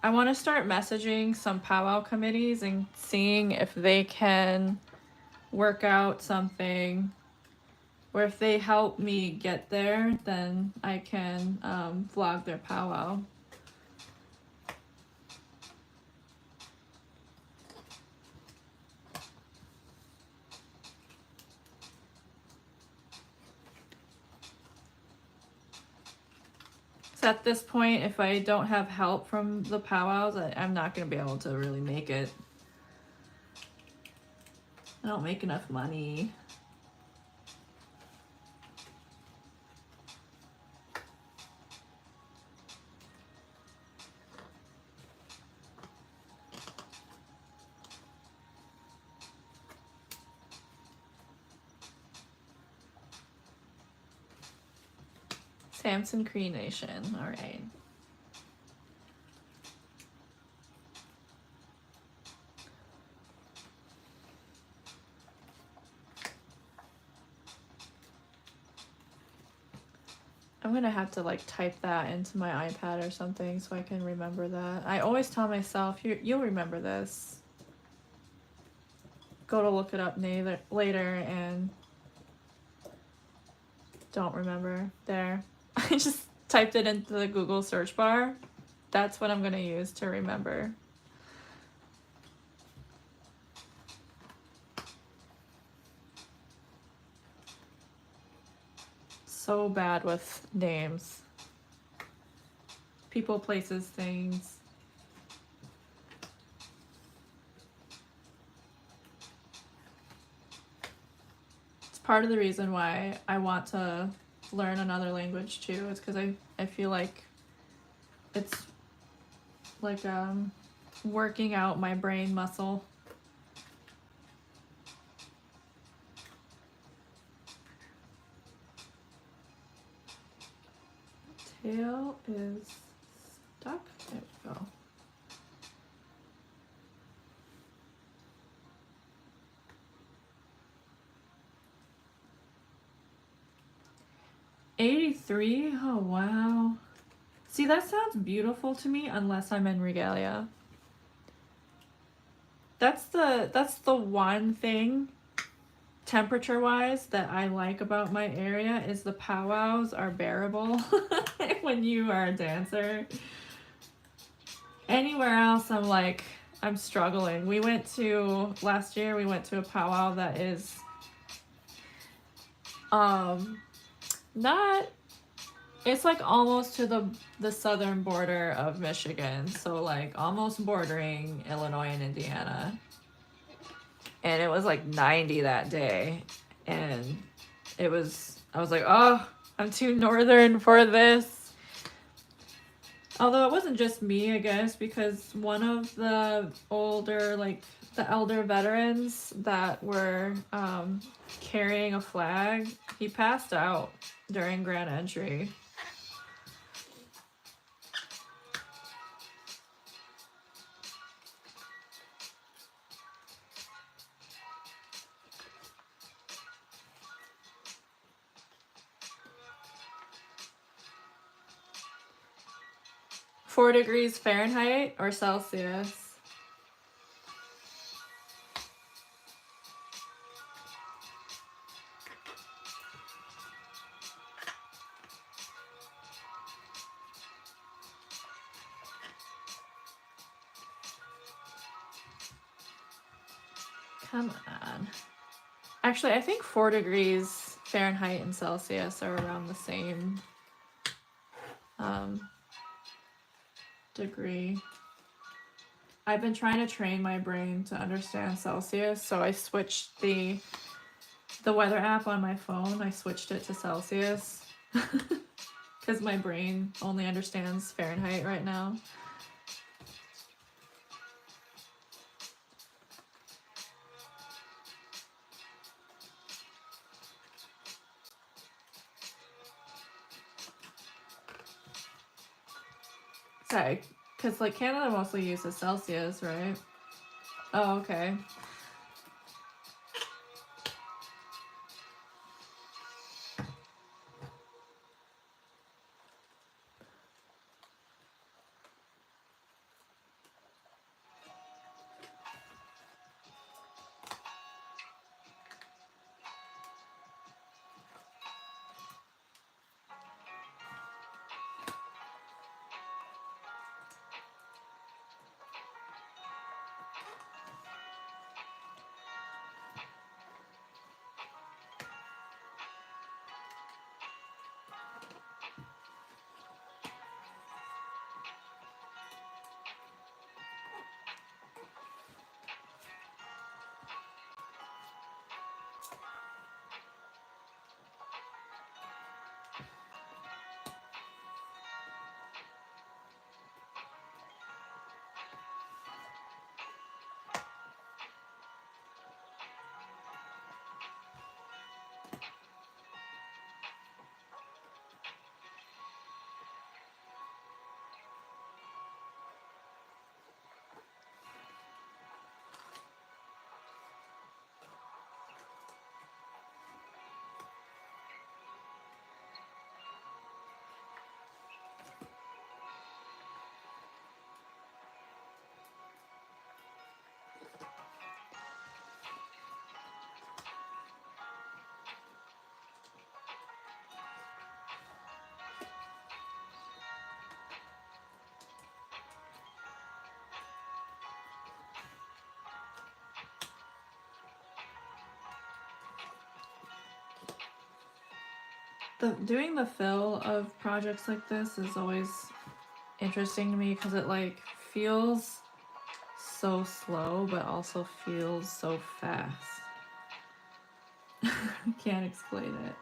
Speaker 1: messaging some powwow committees and seeing if they can work out something, or if they help me get there, then I can vlog their powwow. So at this point, if I don't have help from the powwows, I'm not going to be able to really make it. I don't make enough money. Samson Cree Nation, all right. I'm gonna have to like type that into my iPad or something so I can remember that. I always tell myself, you'll remember this. Go to look it up later and don't remember. There. I just typed it into the Google search bar. That's what I'm gonna use to remember. So bad with names. People, places, things. It's part of the reason why I want to learn another language too. It's because I feel like it's like working out my brain muscle. Tail is stuck. There we go. $83? Oh wow. See, that sounds beautiful to me unless I'm in regalia. That's the one thing temperature-wise that I like about my area is the powwows are bearable when you are a dancer. Anywhere else I'm struggling. Last year we went to a powwow that is it's like almost to the southern border of Michigan, so like almost bordering Illinois and Indiana. And it was like 90 that day, and I was like, oh, I'm too northern for this. Although it wasn't just me, I guess, because one of the elder veterans that were carrying a flag, he passed out during Grand Entry. Four degrees Fahrenheit or Celsius? Come on. Actually, I think 4 degrees Fahrenheit and Celsius are around the same degree. I've been trying to train my brain to understand Celsius, so I switched the weather app on my phone. I switched it to Celsius because my brain only understands Fahrenheit right now. Sorry, because like Canada mostly uses Celsius, right? Oh, okay. Doing the fill of projects like this is always interesting to me because it like feels so slow but also feels so fast. Can't explain it.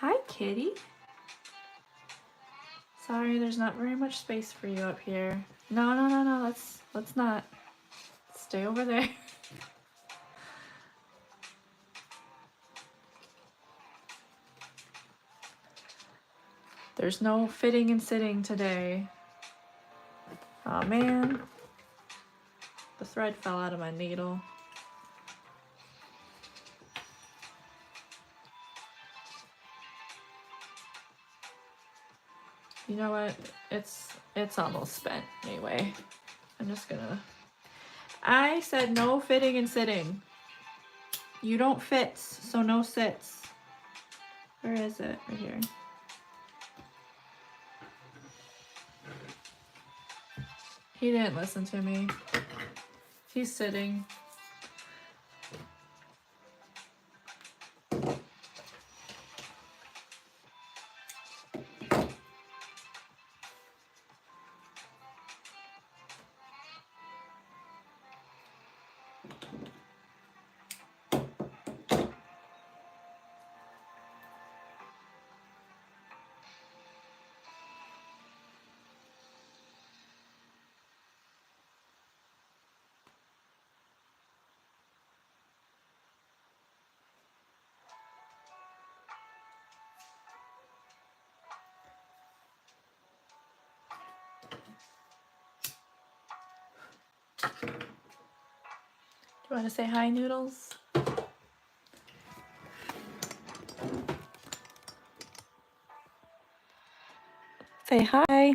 Speaker 1: Hi, kitty. Sorry, there's not very much space for you up here. No. Let's not. Stay over there. There's no fitting and sitting today. Oh man. The thread fell out of my needle. You know what? It's almost spent anyway. I'm just gonna... I said no fitting and sitting. You don't fit, so no sits. Where is it? Right here. He didn't listen to me. He's sitting. Do you want to say hi, Noodles? Say hi.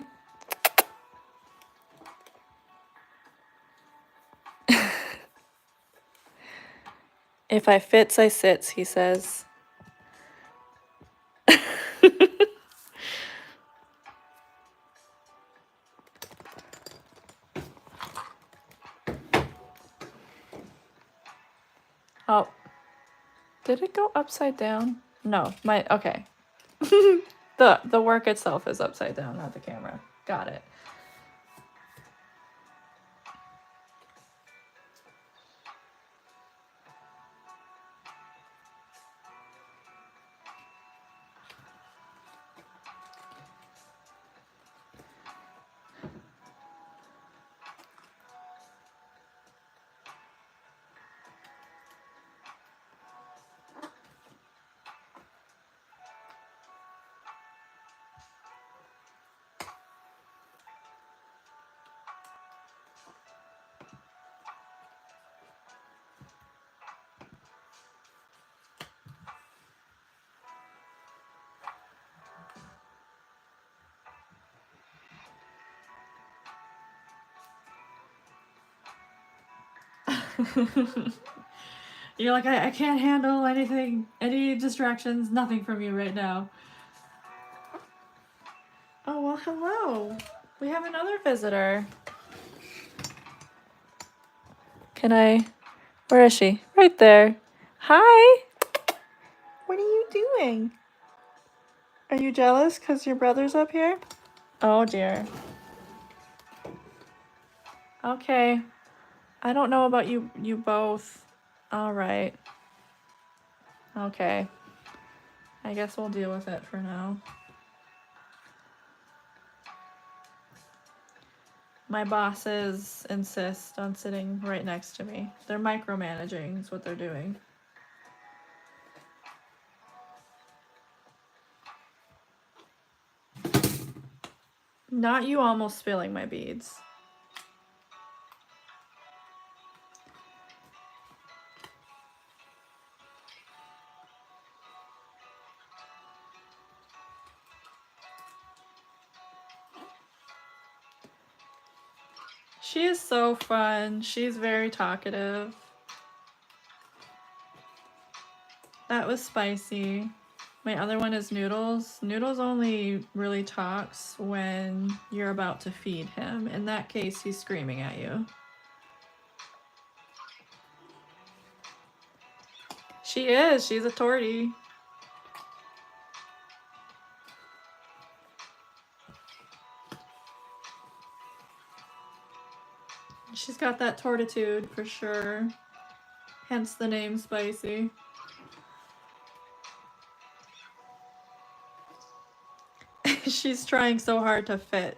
Speaker 1: If I fits, I sits, he says. Oh, did it go upside down? No, okay. The work itself is upside down, not the camera. Got it. You're like, I can't handle anything, any distractions, nothing from you right now. Oh, well, hello. We have another visitor. Where is she? Right there. Hi. What are you doing? Are you jealous because your brother's up here? Oh, dear. Okay. I don't know about you both. All right. Okay. I guess we'll deal with it for now. My bosses insist on sitting right next to me. They're micromanaging is what they're doing. Not you almost spilling my beads. She is so fun. She's very talkative. That was Spicy. My other one is Noodles. Noodles only really talks when you're about to feed him. In that case, he's screaming at you. She is. She's a tortie. She's got that tortitude for sure. Hence the name Spicy. She's trying so hard to fit,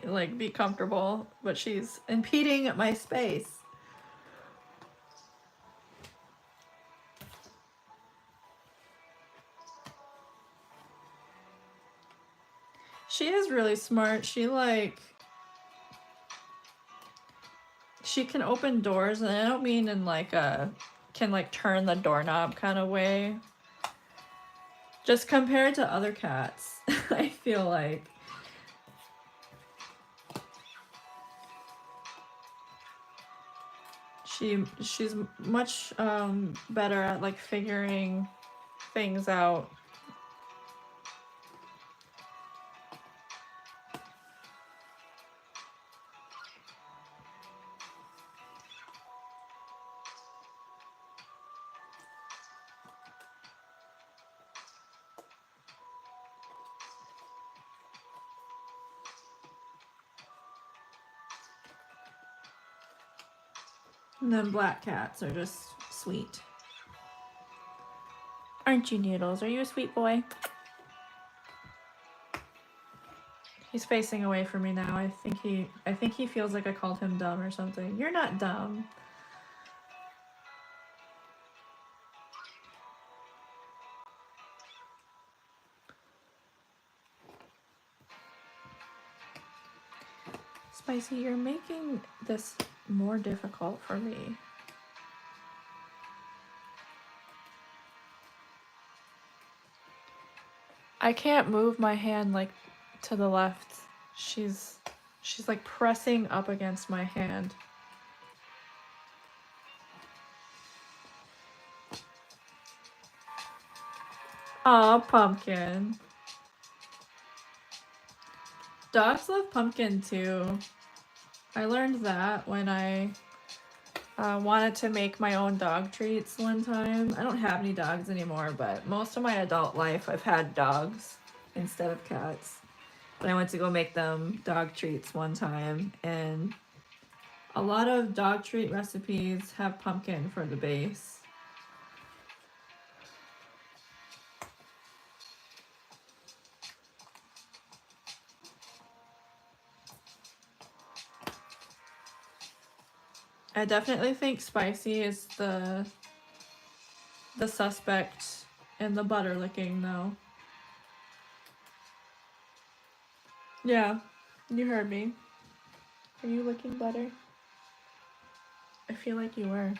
Speaker 1: like be comfortable, but she's impeding my space. She is really smart. She can open doors, and I don't mean in like a can like turn the doorknob kind of way. Just compared to other cats, I feel like she's much better at like figuring things out. And then black cats are just sweet. Aren't you, Noodles? Are you a sweet boy? He's facing away from me now. I think he feels like I called him dumb or something. You're not dumb. Spicy, you're making this more difficult for me. I can't move my hand like to the left. She's like pressing up against my hand. Aw, Pumpkin. Dogs love Pumpkin too. I learned that when I wanted to make my own dog treats one time. I don't have any dogs anymore, but most of my adult life I've had dogs instead of cats. But I went to go make them dog treats one time, and a lot of dog treat recipes have pumpkin for the base. I definitely think Spicy is the suspect in the butter licking though. Yeah, you heard me. Are you licking butter? I feel like you were.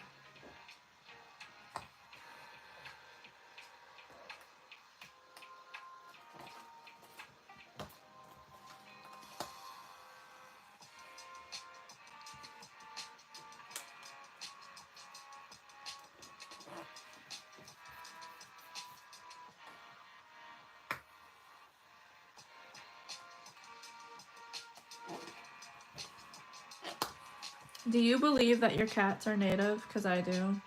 Speaker 1: Do you believe that your cats are native? Because I do.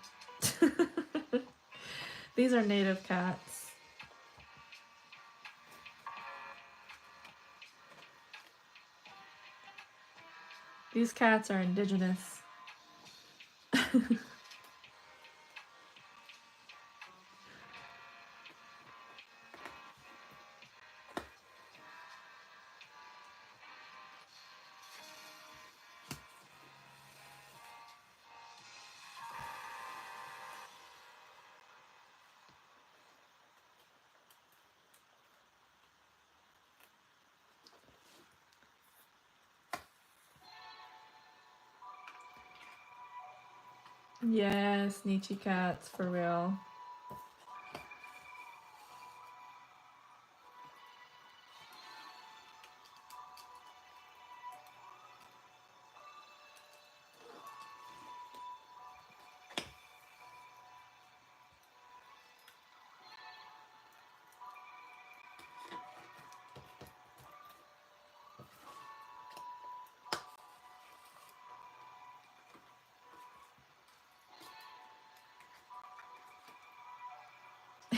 Speaker 1: These are native cats. These cats are indigenous. Yes, Nietzsche cats, for real.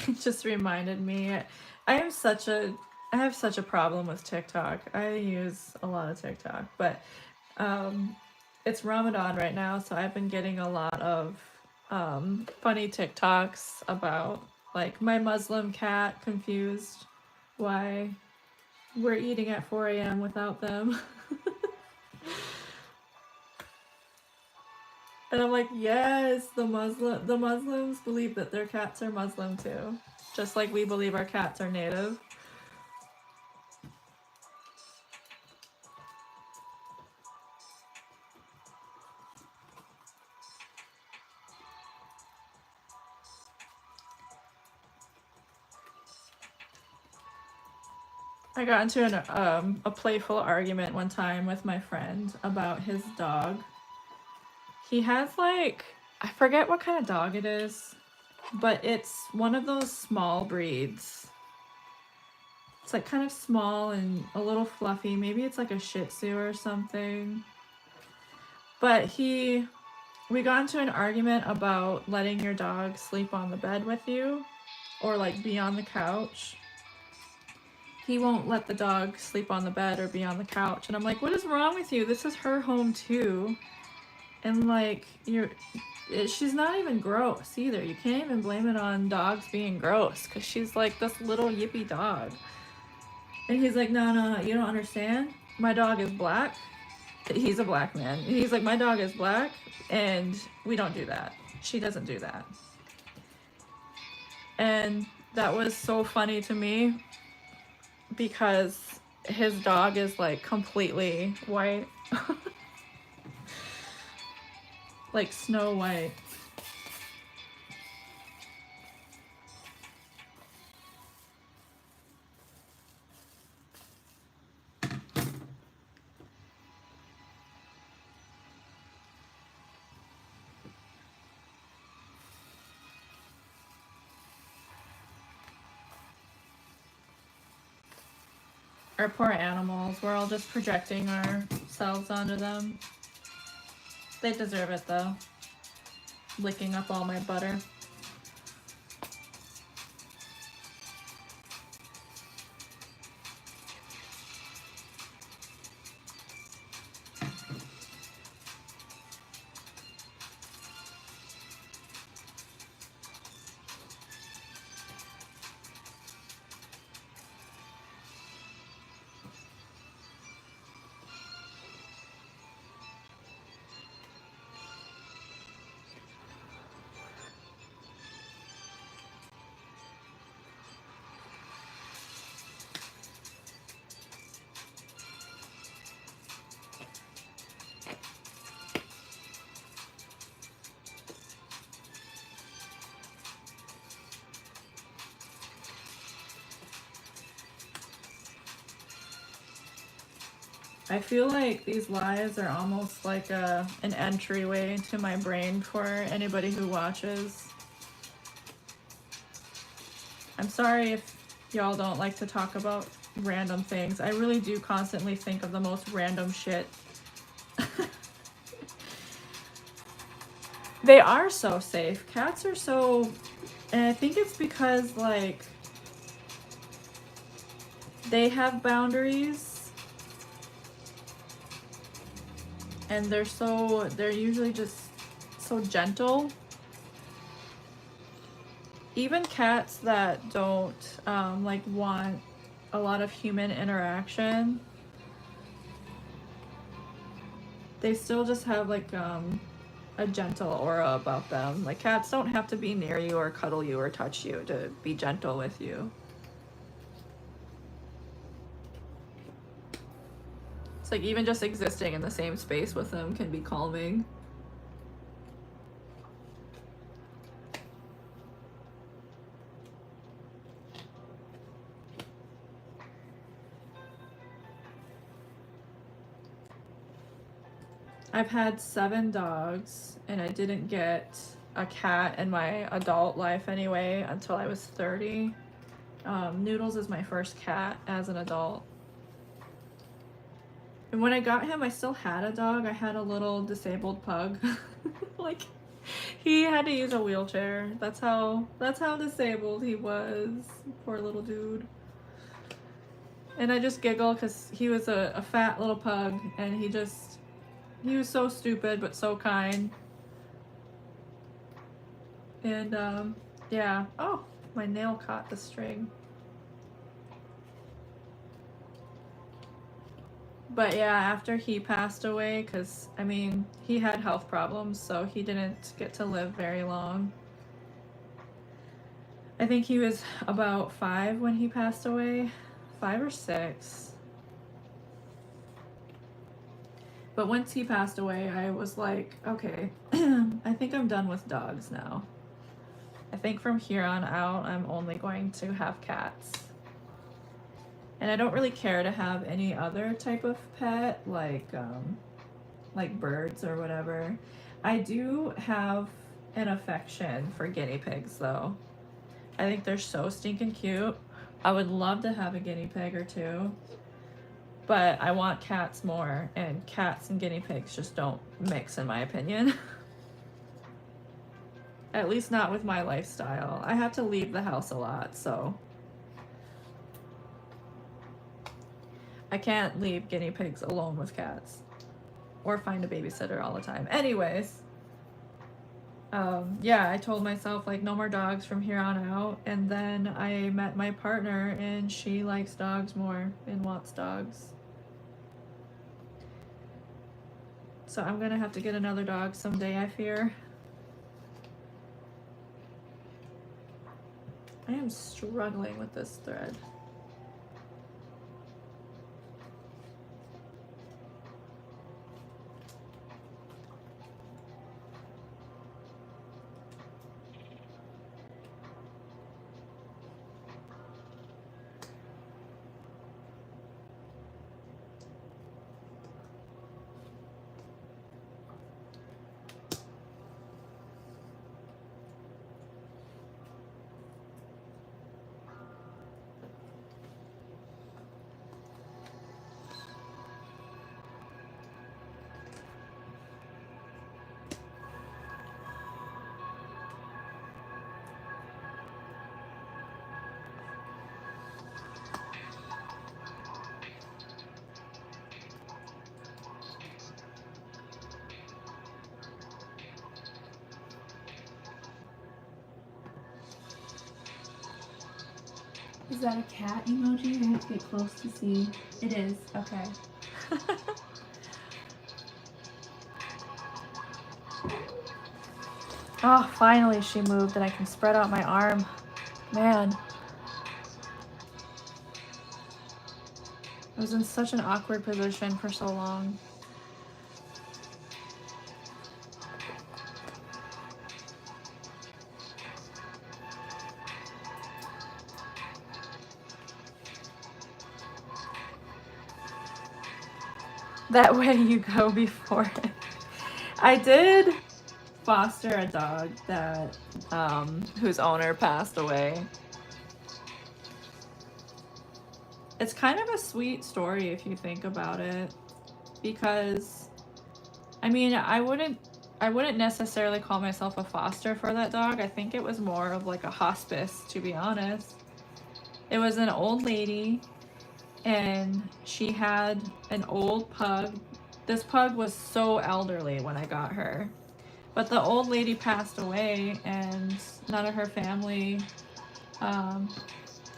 Speaker 1: It just reminded me. I have such a problem with TikTok. I use a lot of TikTok, but it's Ramadan right now, so I've been getting a lot of funny TikToks about like my Muslim cat confused why we're eating at 4 a.m. without them. And I'm like, yes, the Muslims believe that their cats are Muslim too. Just like we believe our cats are native. I got into a playful argument one time with my friend about his dog. He has like, I forget what kind of dog it is, but it's one of those small breeds. It's like kind of small and a little fluffy. Maybe it's like a Shih Tzu or something. But we got into an argument about letting your dog sleep on the bed with you or like be on the couch. He won't let the dog sleep on the bed or be on the couch. And I'm like, what is wrong with you? This is her home too. And like, she's not even gross either. You can't even blame it on dogs being gross because she's like this little yippy dog. And he's like, no, you don't understand. My dog is black. He's a black man. And he's like, my dog is black and we don't do that. She doesn't do that. And that was so funny to me because his dog is like completely white. Like Snow White. Our poor animals, we're all just projecting ourselves onto them. They deserve it though. Licking up all my butter. I feel like these lives are almost like an entryway to my brain for anybody who watches. I'm sorry if y'all don't like to talk about random things. I really do constantly think of the most random shit. They are so safe. Cats are so... And I think it's because, like, they have boundaries. And they're usually just so gentle. Even cats that don't like want a lot of human interaction, they still just have like a gentle aura about them. Like cats don't have to be near you or cuddle you or touch you to be gentle with you. It's like even just existing in the same space with them can be calming. I've had 7 dogs and I didn't get a cat in my adult life anyway until I was 30. Noodles is my first cat as an adult. And when I got him, I still had a dog. I had a little disabled pug. Like, he had to use a wheelchair. That's how disabled he was. Poor little dude. And I just giggle because he was a fat little pug and he was so stupid but so kind. And yeah. Oh, my nail caught the string. But yeah, after he passed away, because I mean, he had health problems, so he didn't get to live very long. I think he was about 5 when he passed away, 5 or 6. But once he passed away, I was like, okay, I think I'm done with dogs now. I think from here on out, I'm only going to have cats. And I don't really care to have any other type of pet, like birds or whatever. I do have an affection for guinea pigs though. I think they're so stinking cute. I would love to have a guinea pig or two, but I want cats more, and cats and guinea pigs just don't mix in my opinion. At least not with my lifestyle. I have to leave the house a lot, so I can't leave guinea pigs alone with cats or find a babysitter all the time. Anyways, yeah, I told myself like no more dogs from here on out, and then I met my partner and she likes dogs more and wants dogs. So I'm gonna have to get another dog someday, I fear. I am struggling with this thread.
Speaker 2: Is that a cat emoji? I have to get close to see.
Speaker 1: It is, okay. Oh, finally she moved and I can spread out my arm. Man. I was in such an awkward position for so long. That way you go before it. I did foster a dog that whose owner passed away. It's kind of a sweet story if you think about it, because I mean, I wouldn't necessarily call myself a foster for that dog. I think it was more of like a hospice, to be honest. It was an old lady and she had an old pug. This pug was so elderly when I got her. But the old lady passed away and none of her family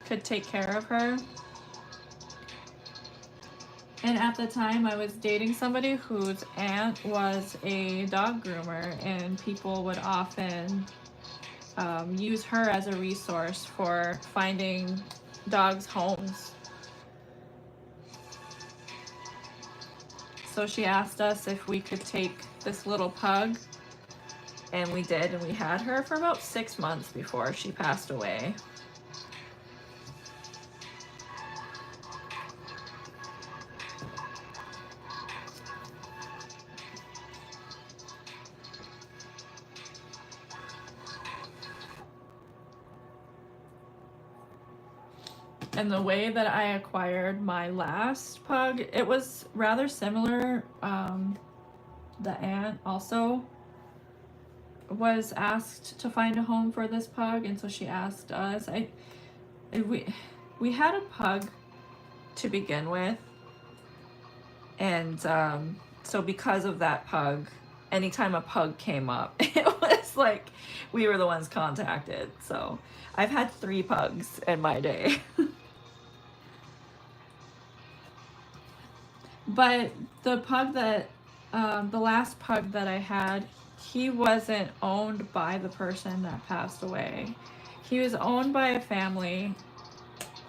Speaker 1: could take care of her. And at the time I was dating somebody whose aunt was a dog groomer, and people would often use her as a resource for finding dogs homes. So she asked us if we could take this little pug, and we did, and we had her for about 6 months before she passed away. And the way that I acquired my last pug, it was rather similar. The aunt also was asked to find a home for this pug, and so she asked us. We had a pug to begin with, and so because of that pug, anytime a pug came up, it was like we were the ones contacted. So I've had 3 pugs in my day. But the pug that, the last pug that I had, he wasn't owned by the person that passed away. He was owned by a family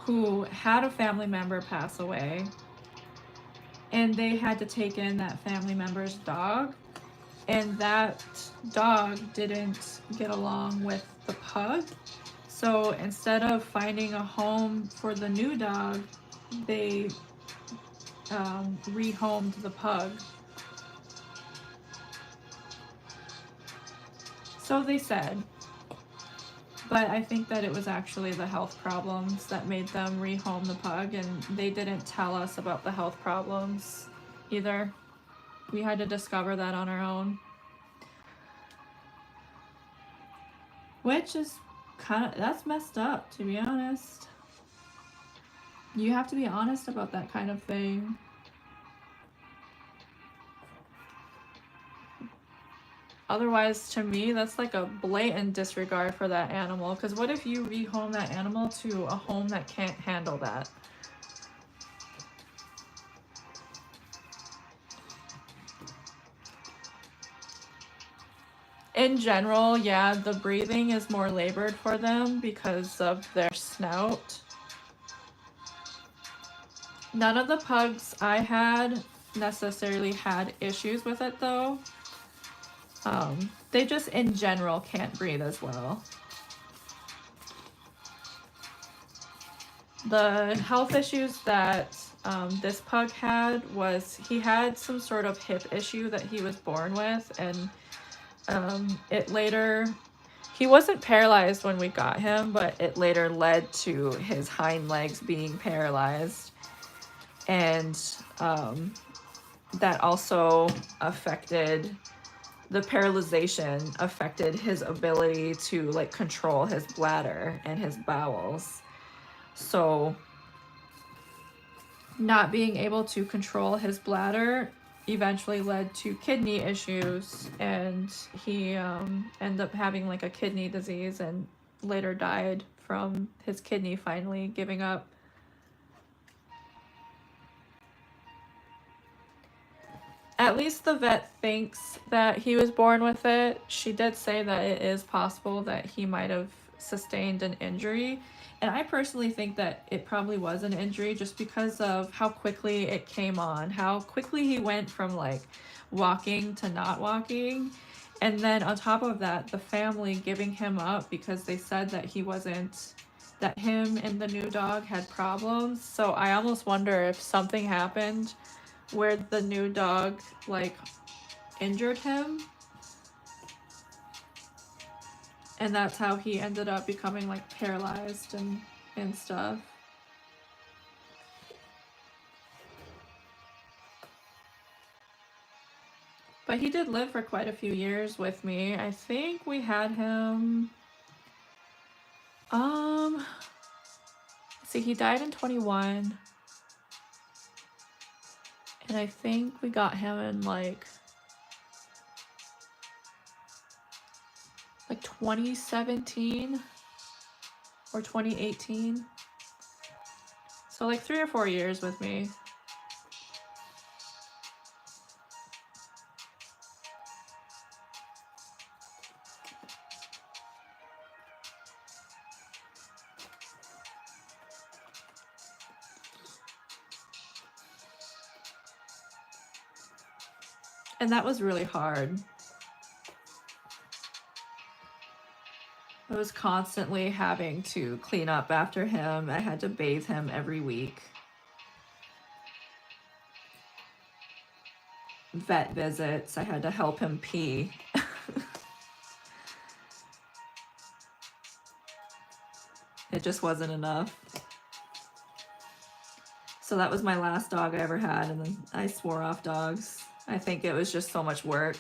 Speaker 1: who had a family member pass away, and they had to take in that family member's dog, and that dog didn't get along with the pug. So instead of finding a home for the new dog, they rehomed the pug. So they said. But I think that it was actually the health problems that made them rehome the pug, and they didn't tell us about the health problems either. We had to discover that on our own. Which is that's messed up, to be honest. You have to be honest about that kind of thing. Otherwise, to me, that's like a blatant disregard for that animal. Because what if you rehome that animal to a home that can't handle that? In general, yeah, the breathing is more labored for them because of their snout. None of the pugs I had necessarily had issues with it though. They just in general can't breathe as well. The health issues that this pug had was he had some sort of hip issue that he was born with, and it later, he wasn't paralyzed when we got him, but it later led to his hind legs being paralyzed, and that also affected, the paralyzation affected his ability to like control his bladder and his bowels. So not being able to control his bladder eventually led to kidney issues, and he ended up having like a kidney disease and later died from his kidney finally giving up. At least the vet thinks that he was born with it. She did say that it is possible that he might have sustained an injury. And I personally think that it probably was an injury just because of how quickly it came on, how quickly he went from like walking to not walking. And then on top of that, the family giving him up because they said that he wasn't, that him and the new dog had problems. So I almost wonder if something happened where the new dog like injured him, and that's how he ended up becoming like paralyzed and stuff. But he did live for quite a few years with me. I think we had him see, he died in 21, and I think we got him in like 2017 or 2018. So like 3 or 4 years with me. And that was really hard. I was constantly having to clean up after him. I had to bathe him every week. Vet visits, I had to help him pee. It just wasn't enough. So that was my last dog I ever had, and then I swore off dogs. I think it was just so much work.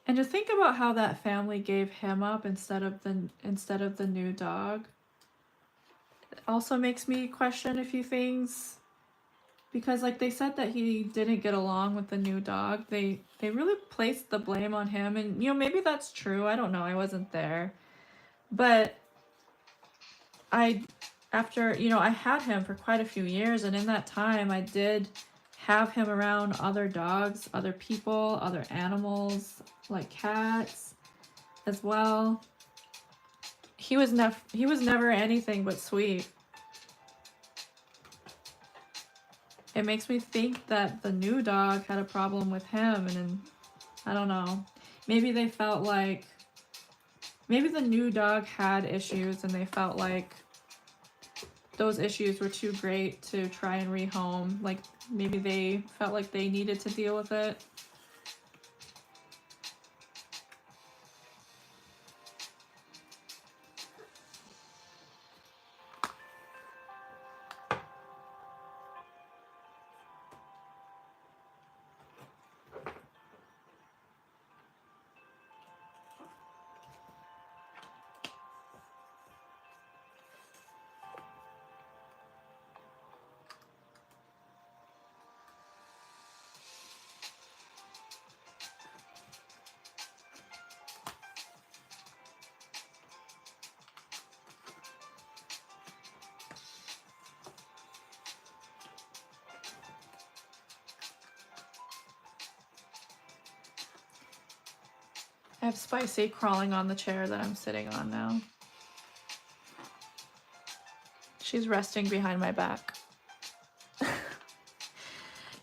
Speaker 1: And to think about how that family gave him up instead of the new dog, it also makes me question a few things. Because like they said that he didn't get along with the new dog. They really placed the blame on him, and maybe that's true. I don't know. I wasn't there. But I had him for quite a few years, and in that time I did have him around other dogs, other people, other animals, like cats as well. He was never anything but sweet. It makes me think that the new dog had a problem with him, and I don't know. Maybe they felt like, maybe the new dog had issues and they felt like those issues were too great to try and rehome. Like maybe they felt like they needed to deal with it. I have Spicy crawling on the chair that I'm sitting on now. She's resting behind my back.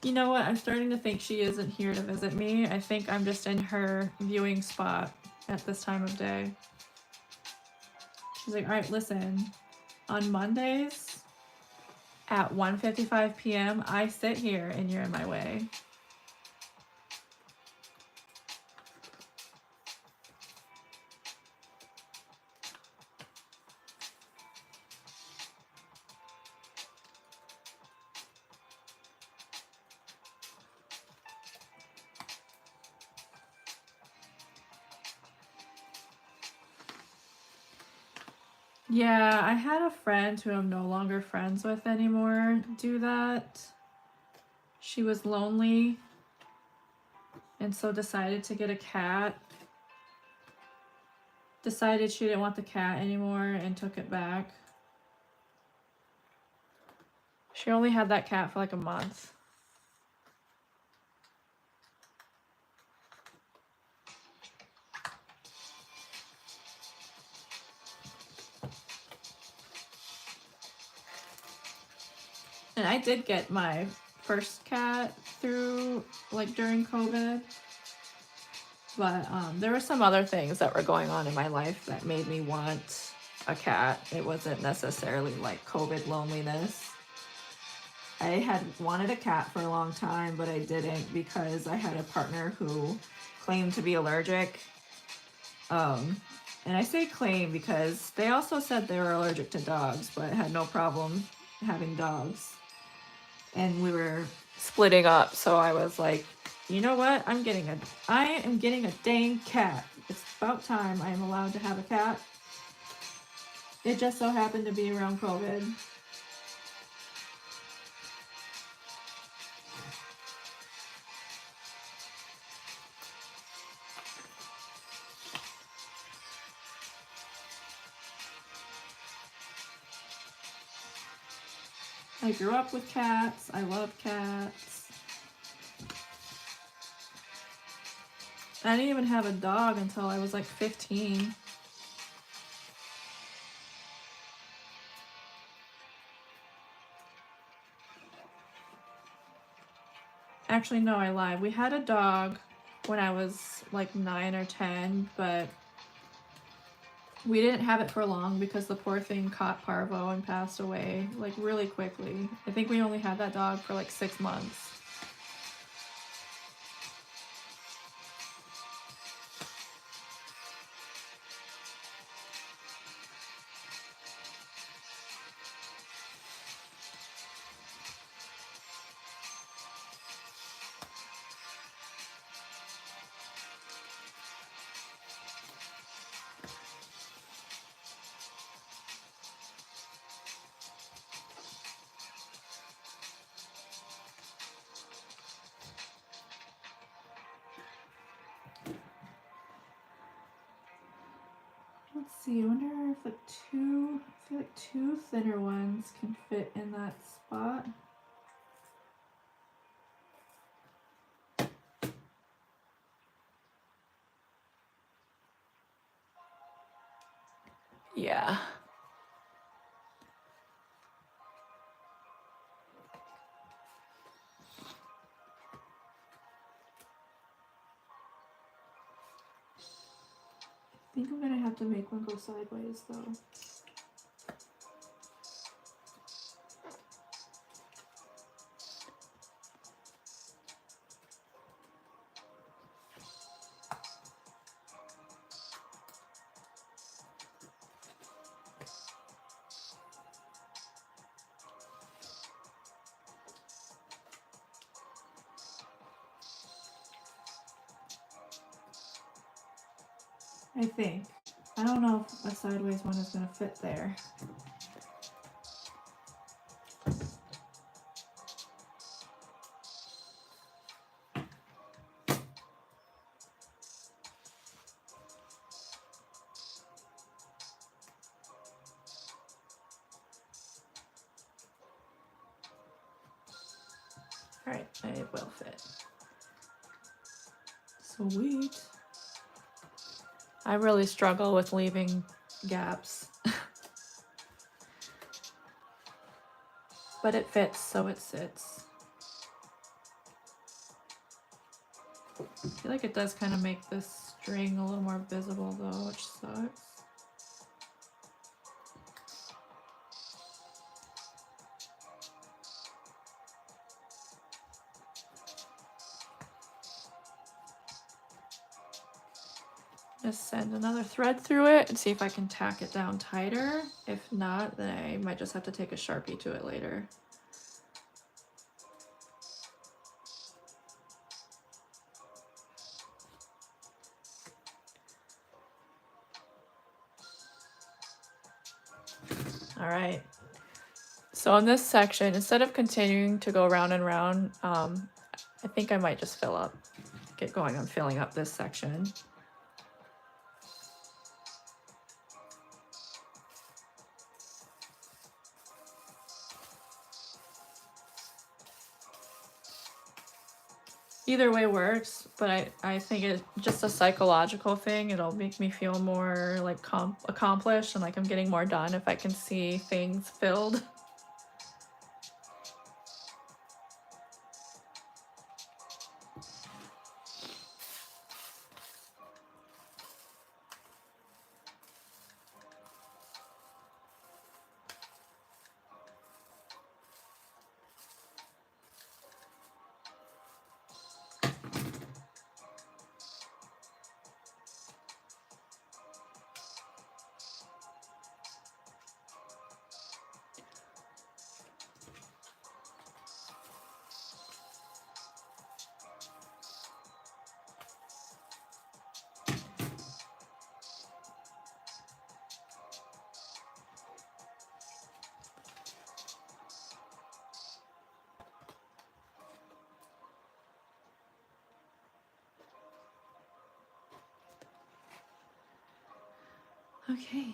Speaker 1: You know what? I'm starting to think she isn't here to visit me. I think I'm just in her viewing spot at this time of day. She's like, all right, listen, on Mondays at 1:55 p.m., I sit here and you're in my way. Yeah, I had a friend who I'm no longer friends with anymore do that. She was lonely and so decided to get a cat. Decided she didn't want the cat anymore and took it back. She only had that cat for like a month. And I did get my first cat through, like, during COVID. But there were some other things that were going on in my life that made me want a cat. It wasn't necessarily like COVID loneliness. I had wanted a cat for a long time, but I didn't because I had a partner who claimed to be allergic. And I say claim because they also said they were allergic to dogs, but had no problem having dogs. And we were splitting up, so I was like, you know what? I am getting a dang cat. It's about time I am allowed to have a cat. It just so happened to be around COVID. I grew up with cats. I love cats. I didn't even have a dog until I was like 15. Actually, no, I lied. We had a dog when I was like 9 or 10, but we didn't have it for long because the poor thing caught parvo and passed away like really quickly. I think we only had that dog for like 6 months. Let's see, I wonder if I feel like two thinner ones can fit in that spot. Yeah.
Speaker 2: I think I'm gonna have to make one go sideways though. I think. I don't know if a sideways one is gonna fit there.
Speaker 1: All right, it will fit.
Speaker 2: Sweet.
Speaker 1: I really struggle with leaving gaps. But it fits, so it sits. I feel like it does kind of make this string a little more visible though, which sucks. Just send another thread through it and see if I can tack it down tighter. If not, then I might just have to take a Sharpie to it later. All right. So on this section, instead of continuing to go round and round, I think I might just get going on filling up this section. Either way works, but I think it's just a psychological thing. It'll make me feel more like accomplished and like I'm getting more done if I can see things filled. Okay.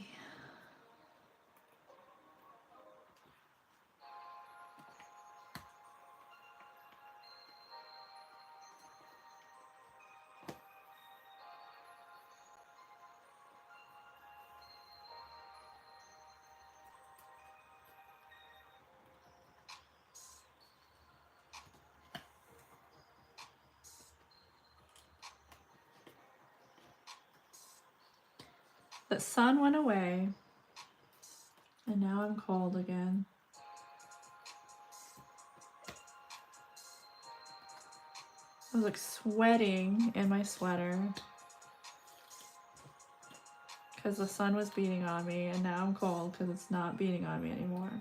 Speaker 1: The sun went away and now I'm cold again. I was like sweating in my sweater because the sun was beating on me, and now I'm cold because it's not beating on me anymore.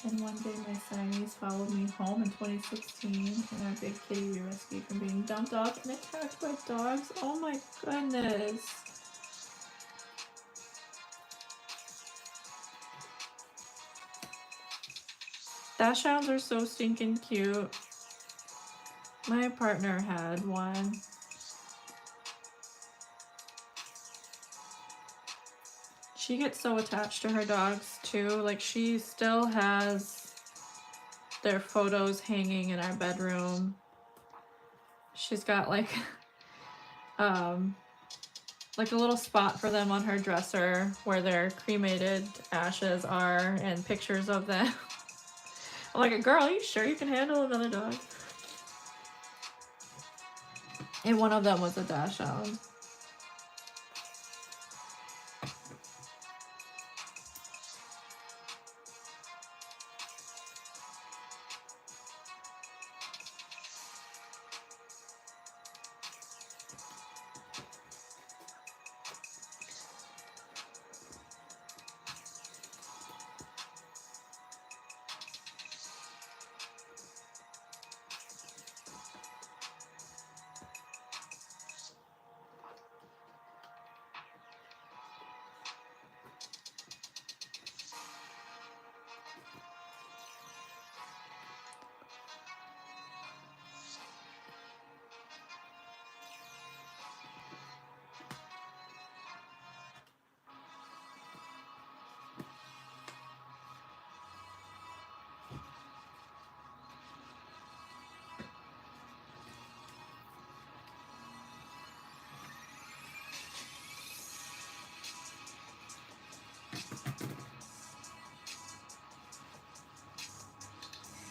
Speaker 1: And one day my Siamese followed me home in 2016 and our big kitty we rescued from being dumped off and attacked by dogs. Oh my goodness. Dachshunds are so stinking cute. My partner had one. She gets so attached to her dogs too. Like she still has their photos hanging in our bedroom. She's got like a little spot for them on her dresser where their cremated ashes are and pictures of them. I'm like, girl, are you sure you can handle another dog? And one of them was a dachshund.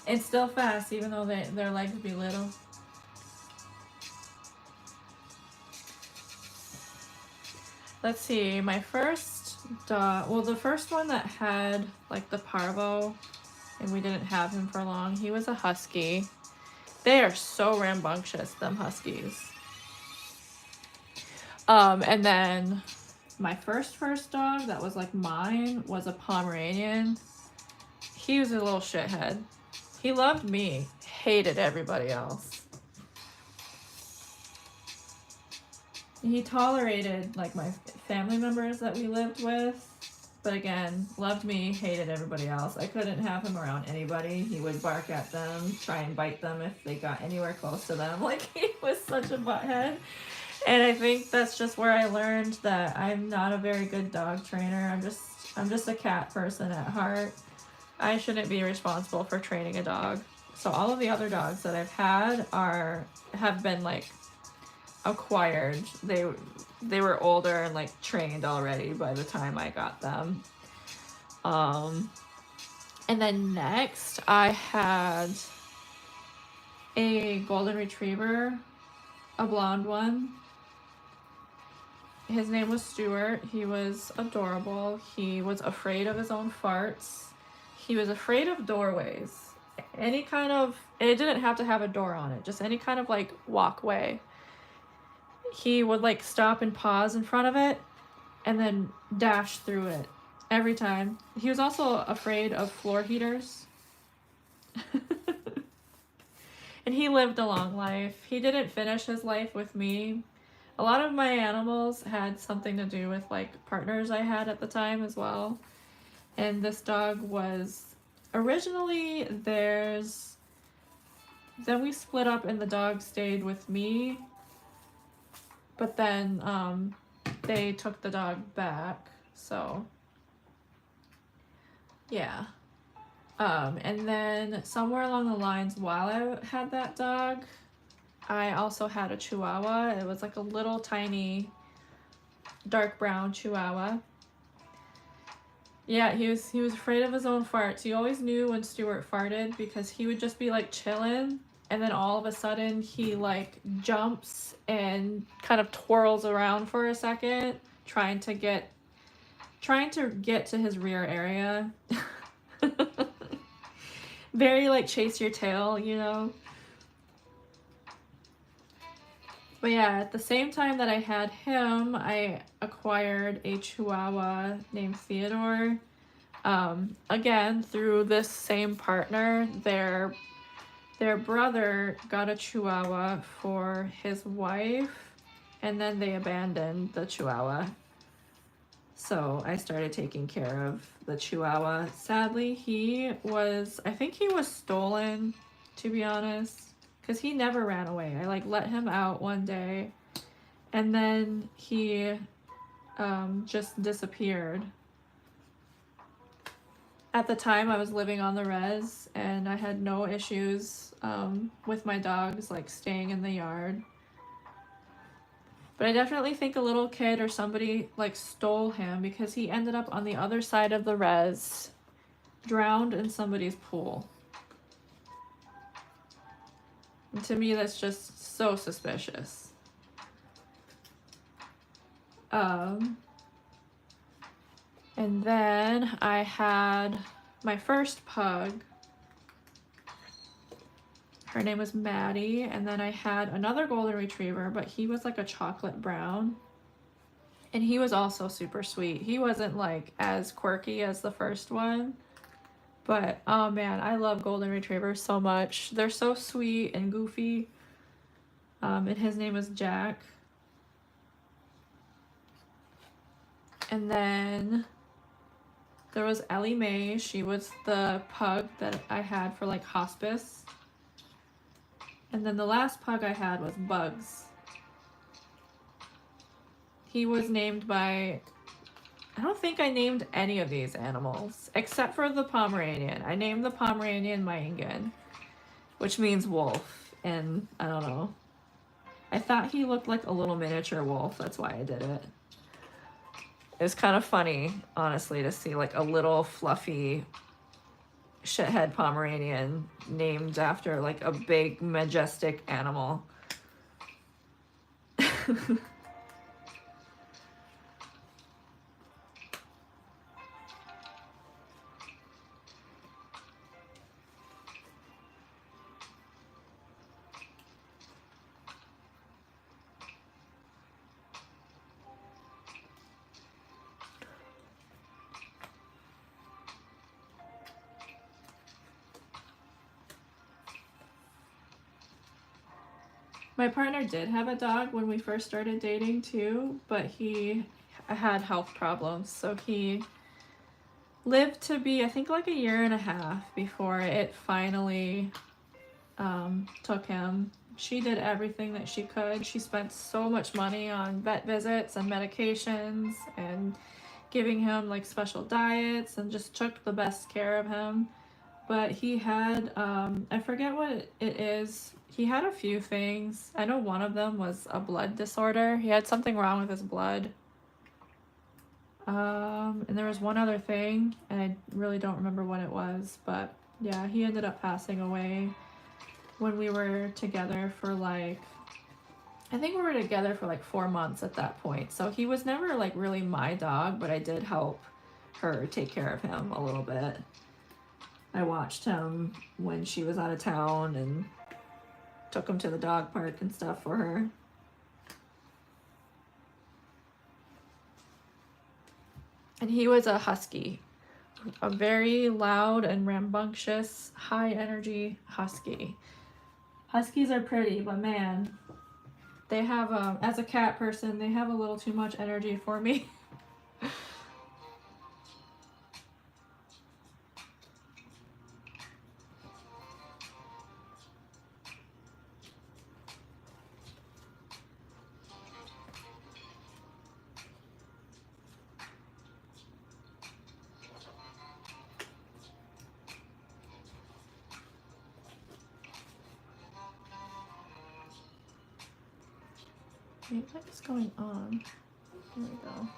Speaker 1: It's still fast, even though their legs be little. Let's see, my first dog, well, the first one that had like the parvo, and we didn't have him for long, he was a husky. They are so rambunctious, them huskies. And then my first dog that was like mine was a Pomeranian. He was a little shithead. He loved me, hated everybody else. He tolerated like my family members that we lived with, but again, loved me, hated everybody else. I couldn't have him around anybody. He would bark at them, try and bite them if they got anywhere close to them. Like, he was such a butthead. And I think that's just where I learned that I'm not a very good dog trainer. I'm just a cat person at heart. I shouldn't be responsible for training a dog. So all of the other dogs that I've had have been like acquired. They were older and like trained already by the time I got them. And then next I had a golden retriever, a blonde one. His name was Stuart. He was adorable. He was afraid of his own farts. He was afraid of doorways. Any kind of, it didn't have to have a door on it, just any kind of like walkway. He would like stop and pause in front of it and then dash through it every time. He was also afraid of floor heaters. And he lived a long life. He didn't finish his life with me. A lot of my animals had something to do with like partners I had at the time as well. And this dog was originally theirs. Then we split up and the dog stayed with me. But then they took the dog back. So yeah. And then somewhere along the lines while I had that dog, I also had a Chihuahua. It was like a little tiny dark brown Chihuahua. Yeah, he was afraid of his own farts. He always knew when Stuart farted because he would just be like chilling and then all of a sudden he like jumps and kind of twirls around for a second trying to get to his rear area. Very like chase your tail, you know. But yeah, at the same time that I had him, I acquired a Chihuahua named Theodore. Again, through this same partner, their brother got a Chihuahua for his wife, and then they abandoned the Chihuahua. So I started taking care of the Chihuahua. Sadly, I think he was stolen, to be honest, because he never ran away. I like let him out one day, and then he just disappeared. At the time, I was living on the res, and I had no issues with my dogs like staying in the yard. But I definitely think a little kid or somebody like stole him, because he ended up on the other side of the res, drowned in somebody's pool. And to me, that's just so suspicious. And then I had my first pug. Her name was Maddie, and then I had another golden retriever, but he was like a chocolate brown. And he was also super sweet. He wasn't like as quirky as the first one, but oh man, I love golden retrievers so much. They're so sweet and goofy. And his name was Jack. And then there was Ellie Mae. She was the pug that I had for like hospice. And then the last pug I had was Bugs. He was named by, I don't think I named any of these animals except for the Pomeranian. I named the Pomeranian Maingan, which means wolf, and I don't know. I thought he looked like a little miniature wolf, that's why I did it. It was kind of funny, honestly, to see like a little fluffy shithead Pomeranian named after like a big majestic animal. My partner did have a dog when we first started dating too, but he had health problems, so he lived to be, I think, like a year and a half before it finally took him. She did everything that she could. She spent so much money on vet visits and medications and giving him like special diets, and just took the best care of him. But he had, I forget what it is. He had a few things. I know one of them was a blood disorder. He had something wrong with his blood. And there was one other thing, and I really don't remember what it was. But yeah, he ended up passing away when we were together for like, I think we were together for like 4 months at that point. So he was never like really my dog, but I did help her take care of him a little bit. I watched him when she was out of town and took him to the dog park and stuff for her. And he was a husky, a very loud and rambunctious, high energy husky. Huskies are pretty, but man, they have, as a cat person, they have a little too much energy for me. Wait, what is going on? Here we go.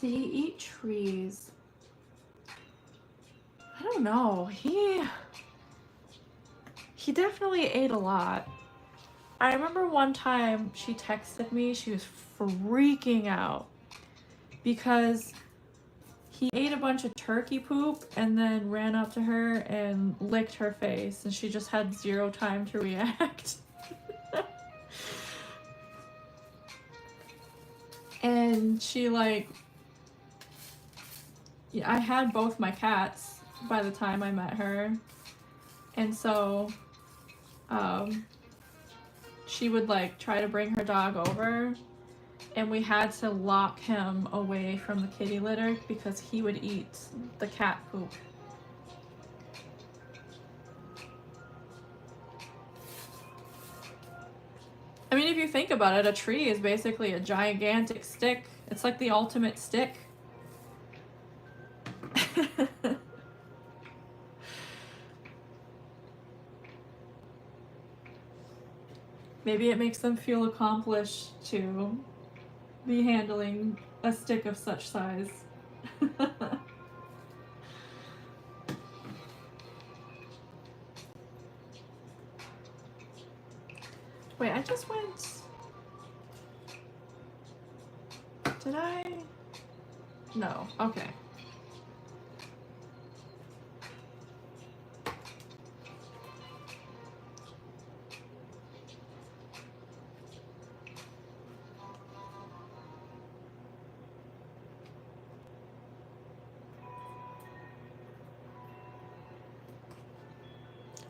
Speaker 1: Did he eat trees? I don't know. He definitely ate a lot. I remember one time she texted me, she was freaking out because he ate a bunch of turkey poop and then ran up to her and licked her face, and she just had zero time to react. And she like, yeah, I had both my cats by the time I met her. And so she would like try to bring her dog over, and we had to lock him away from the kitty litter because he would eat the cat poop. I mean, if you think about it, a tree is basically a gigantic stick. It's like the ultimate stick. Maybe it makes them feel accomplished to be handling a stick of such size. Wait, I just went... Did I? No, okay.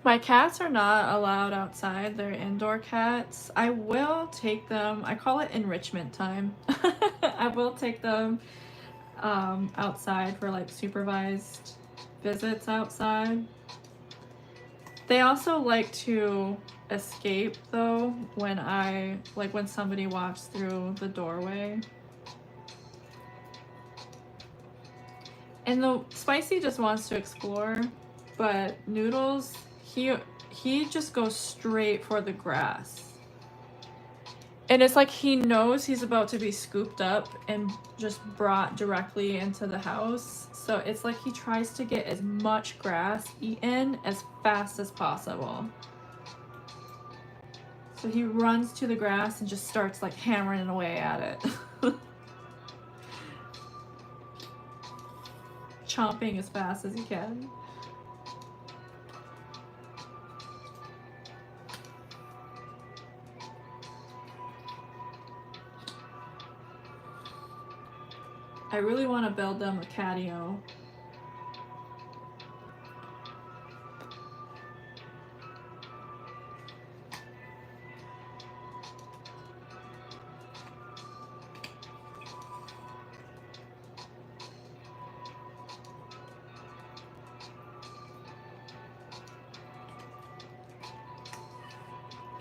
Speaker 1: My cats are not allowed outside. They're indoor cats. I will take them, I call it enrichment time. I will take them outside for like supervised visits outside. They also like to escape though when when somebody walks through the doorway. And the Spicy just wants to explore, but Noodles, he just goes straight for the grass. And it's like he knows he's about to be scooped up and just brought directly into the house. So it's like he tries to get as much grass eaten as fast as possible. So he runs to the grass and just starts like hammering away at it. Chomping as fast as he can. I really want to build them a catio.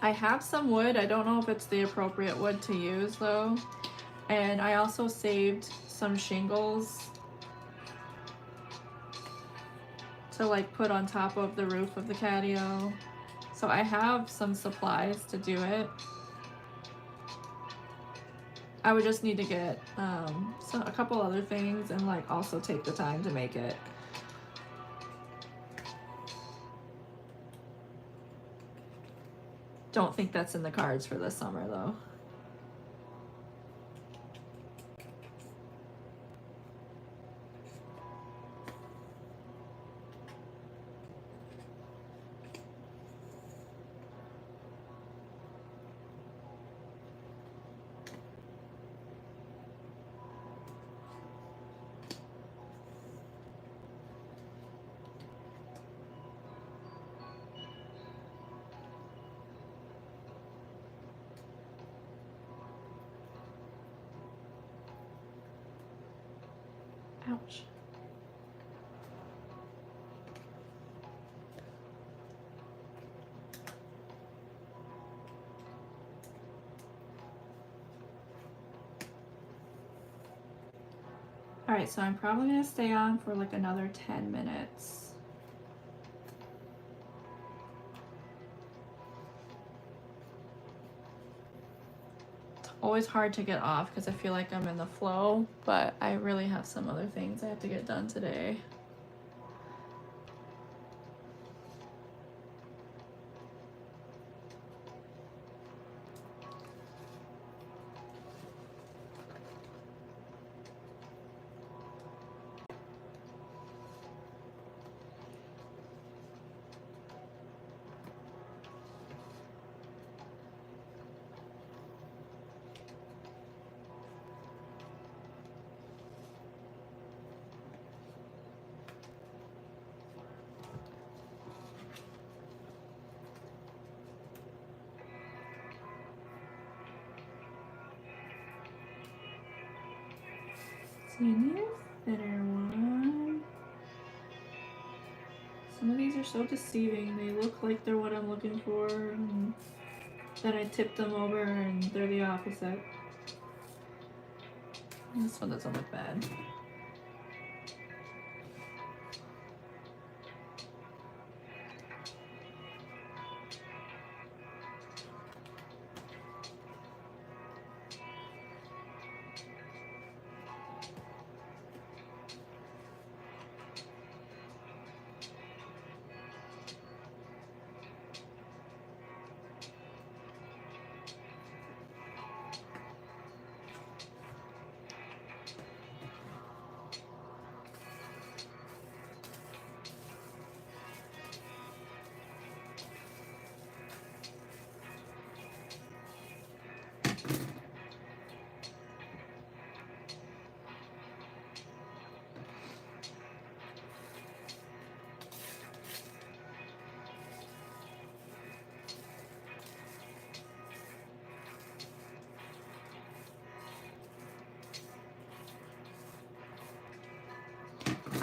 Speaker 1: I have some wood. I don't know if it's the appropriate wood to use though. And I also saved some shingles to like put on top of the roof of the catio. So I have some supplies to do it. I would just need to get a couple other things and like also take the time to make it. Don't think that's in the cards for this summer though. Ouch. All right, so I'm probably gonna stay on for like another 10 minutes. It's always hard to get off because I feel like I'm in the flow, but I really have some other things I have to get done today.
Speaker 2: See, I need a thinner one.
Speaker 1: Some of these are so deceiving. They look like they're what I'm looking for, and then I tip them over and they're the opposite. This one doesn't look bad.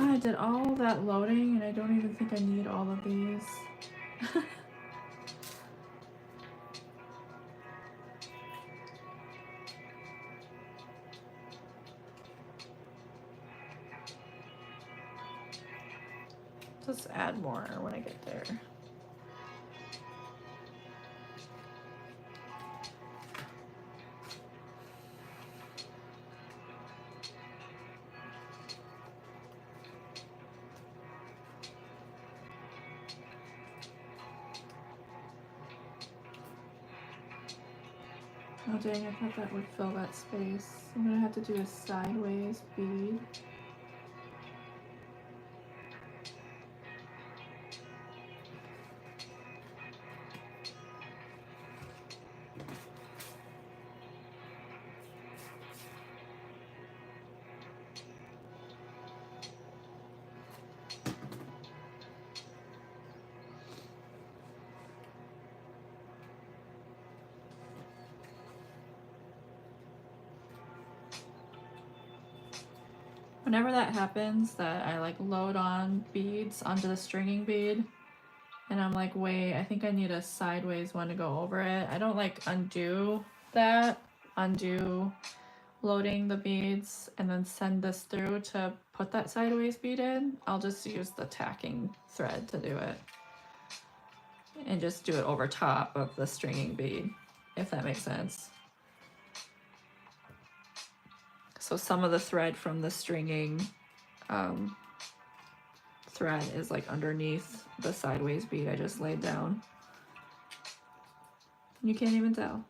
Speaker 1: I did all that loading and I don't even think I need all of these. Just add more when I get there. Oh dang, I thought that would fill that space. I'm gonna have to do a sideways bead. Whenever that happens, that I like load on beads onto the stringing bead, and I'm like, wait, I think I need a sideways one to go over it. I don't like undo loading the beads and then send this through to put that sideways bead in. I'll just use the tacking thread to do it and just do it over top of the stringing bead, if that makes sense. So some of the thread from the stringing thread is like underneath the sideways bead I just laid down. You can't even tell.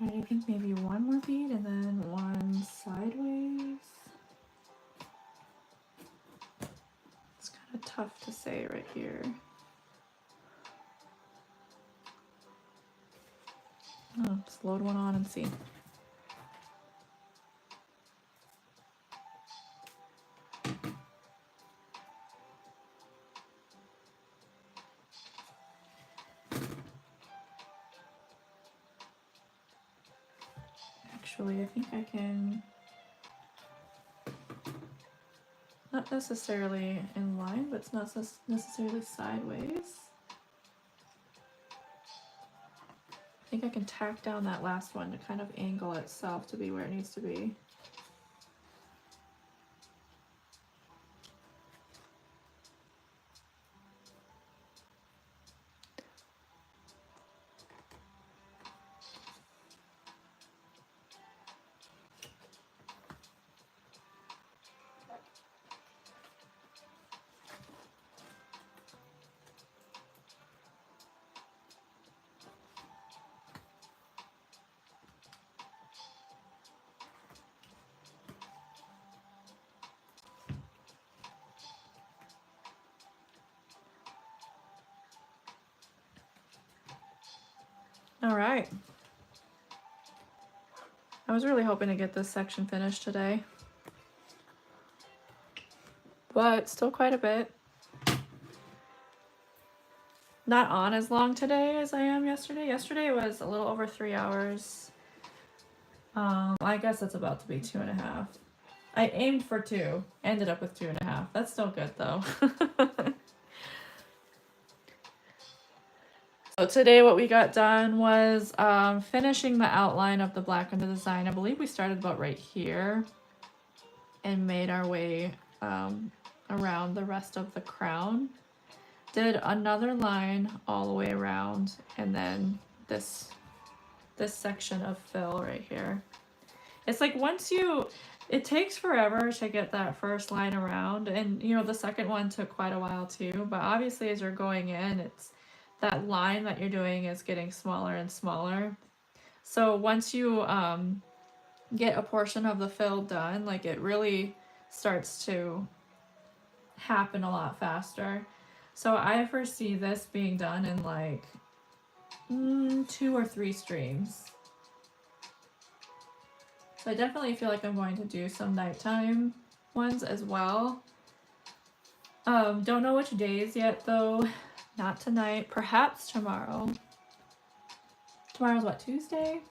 Speaker 1: Alright, I think maybe one more bead and then one sideways. It's kind of tough to say right here. Oh, let's load one on and see. Actually, I think I can, not necessarily in line, but it's not necessarily sideways. I think I can tack down that last one to kind of angle itself to be where it needs to be. All right. I was really hoping to get this section finished today, but still quite a bit. Not on as long today as I am yesterday. Yesterday was a little over 3 hours. I guess that's about to be 2.5. I aimed for 2, ended up with 2.5. That's still good though. So today what we got done was finishing the outline of the black under the design. I believe we started about right here and made our way around the rest of the crown. Did another line all the way around, and then this section of fill right here. It's like it takes forever to get that first line around, and you know the second one took quite a while too, but obviously as you're going in, it's that line that you're doing is getting smaller and smaller. So once you get a portion of the fill done, like it really starts to happen a lot faster. So I foresee this being done in like 2 or 3 streams. So I definitely feel like I'm going to do some nighttime ones as well. Don't know which days yet though. Not tonight, perhaps tomorrow. Tomorrow's what, Tuesday?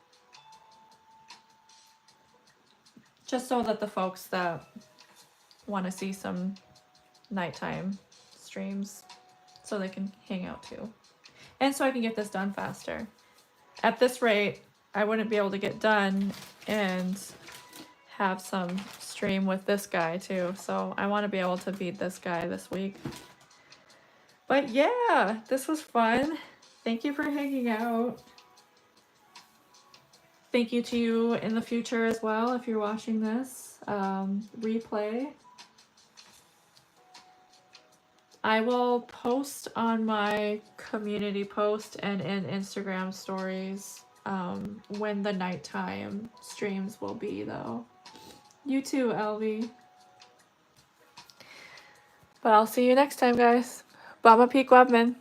Speaker 1: Just so that the folks that want to see some nighttime streams, so they can hang out too. And so I can get this done faster. At this rate, I wouldn't be able to get done and have some stream with this guy too. So I want to be able to beat this guy this week. But yeah, this was fun. Thank you for hanging out. Thank you to you in the future as well if you're watching this replay. I will post on my community post and in Instagram stories when the nighttime streams will be though. You too, Elvie. But I'll see you next time, guys. Bama Peak Webman.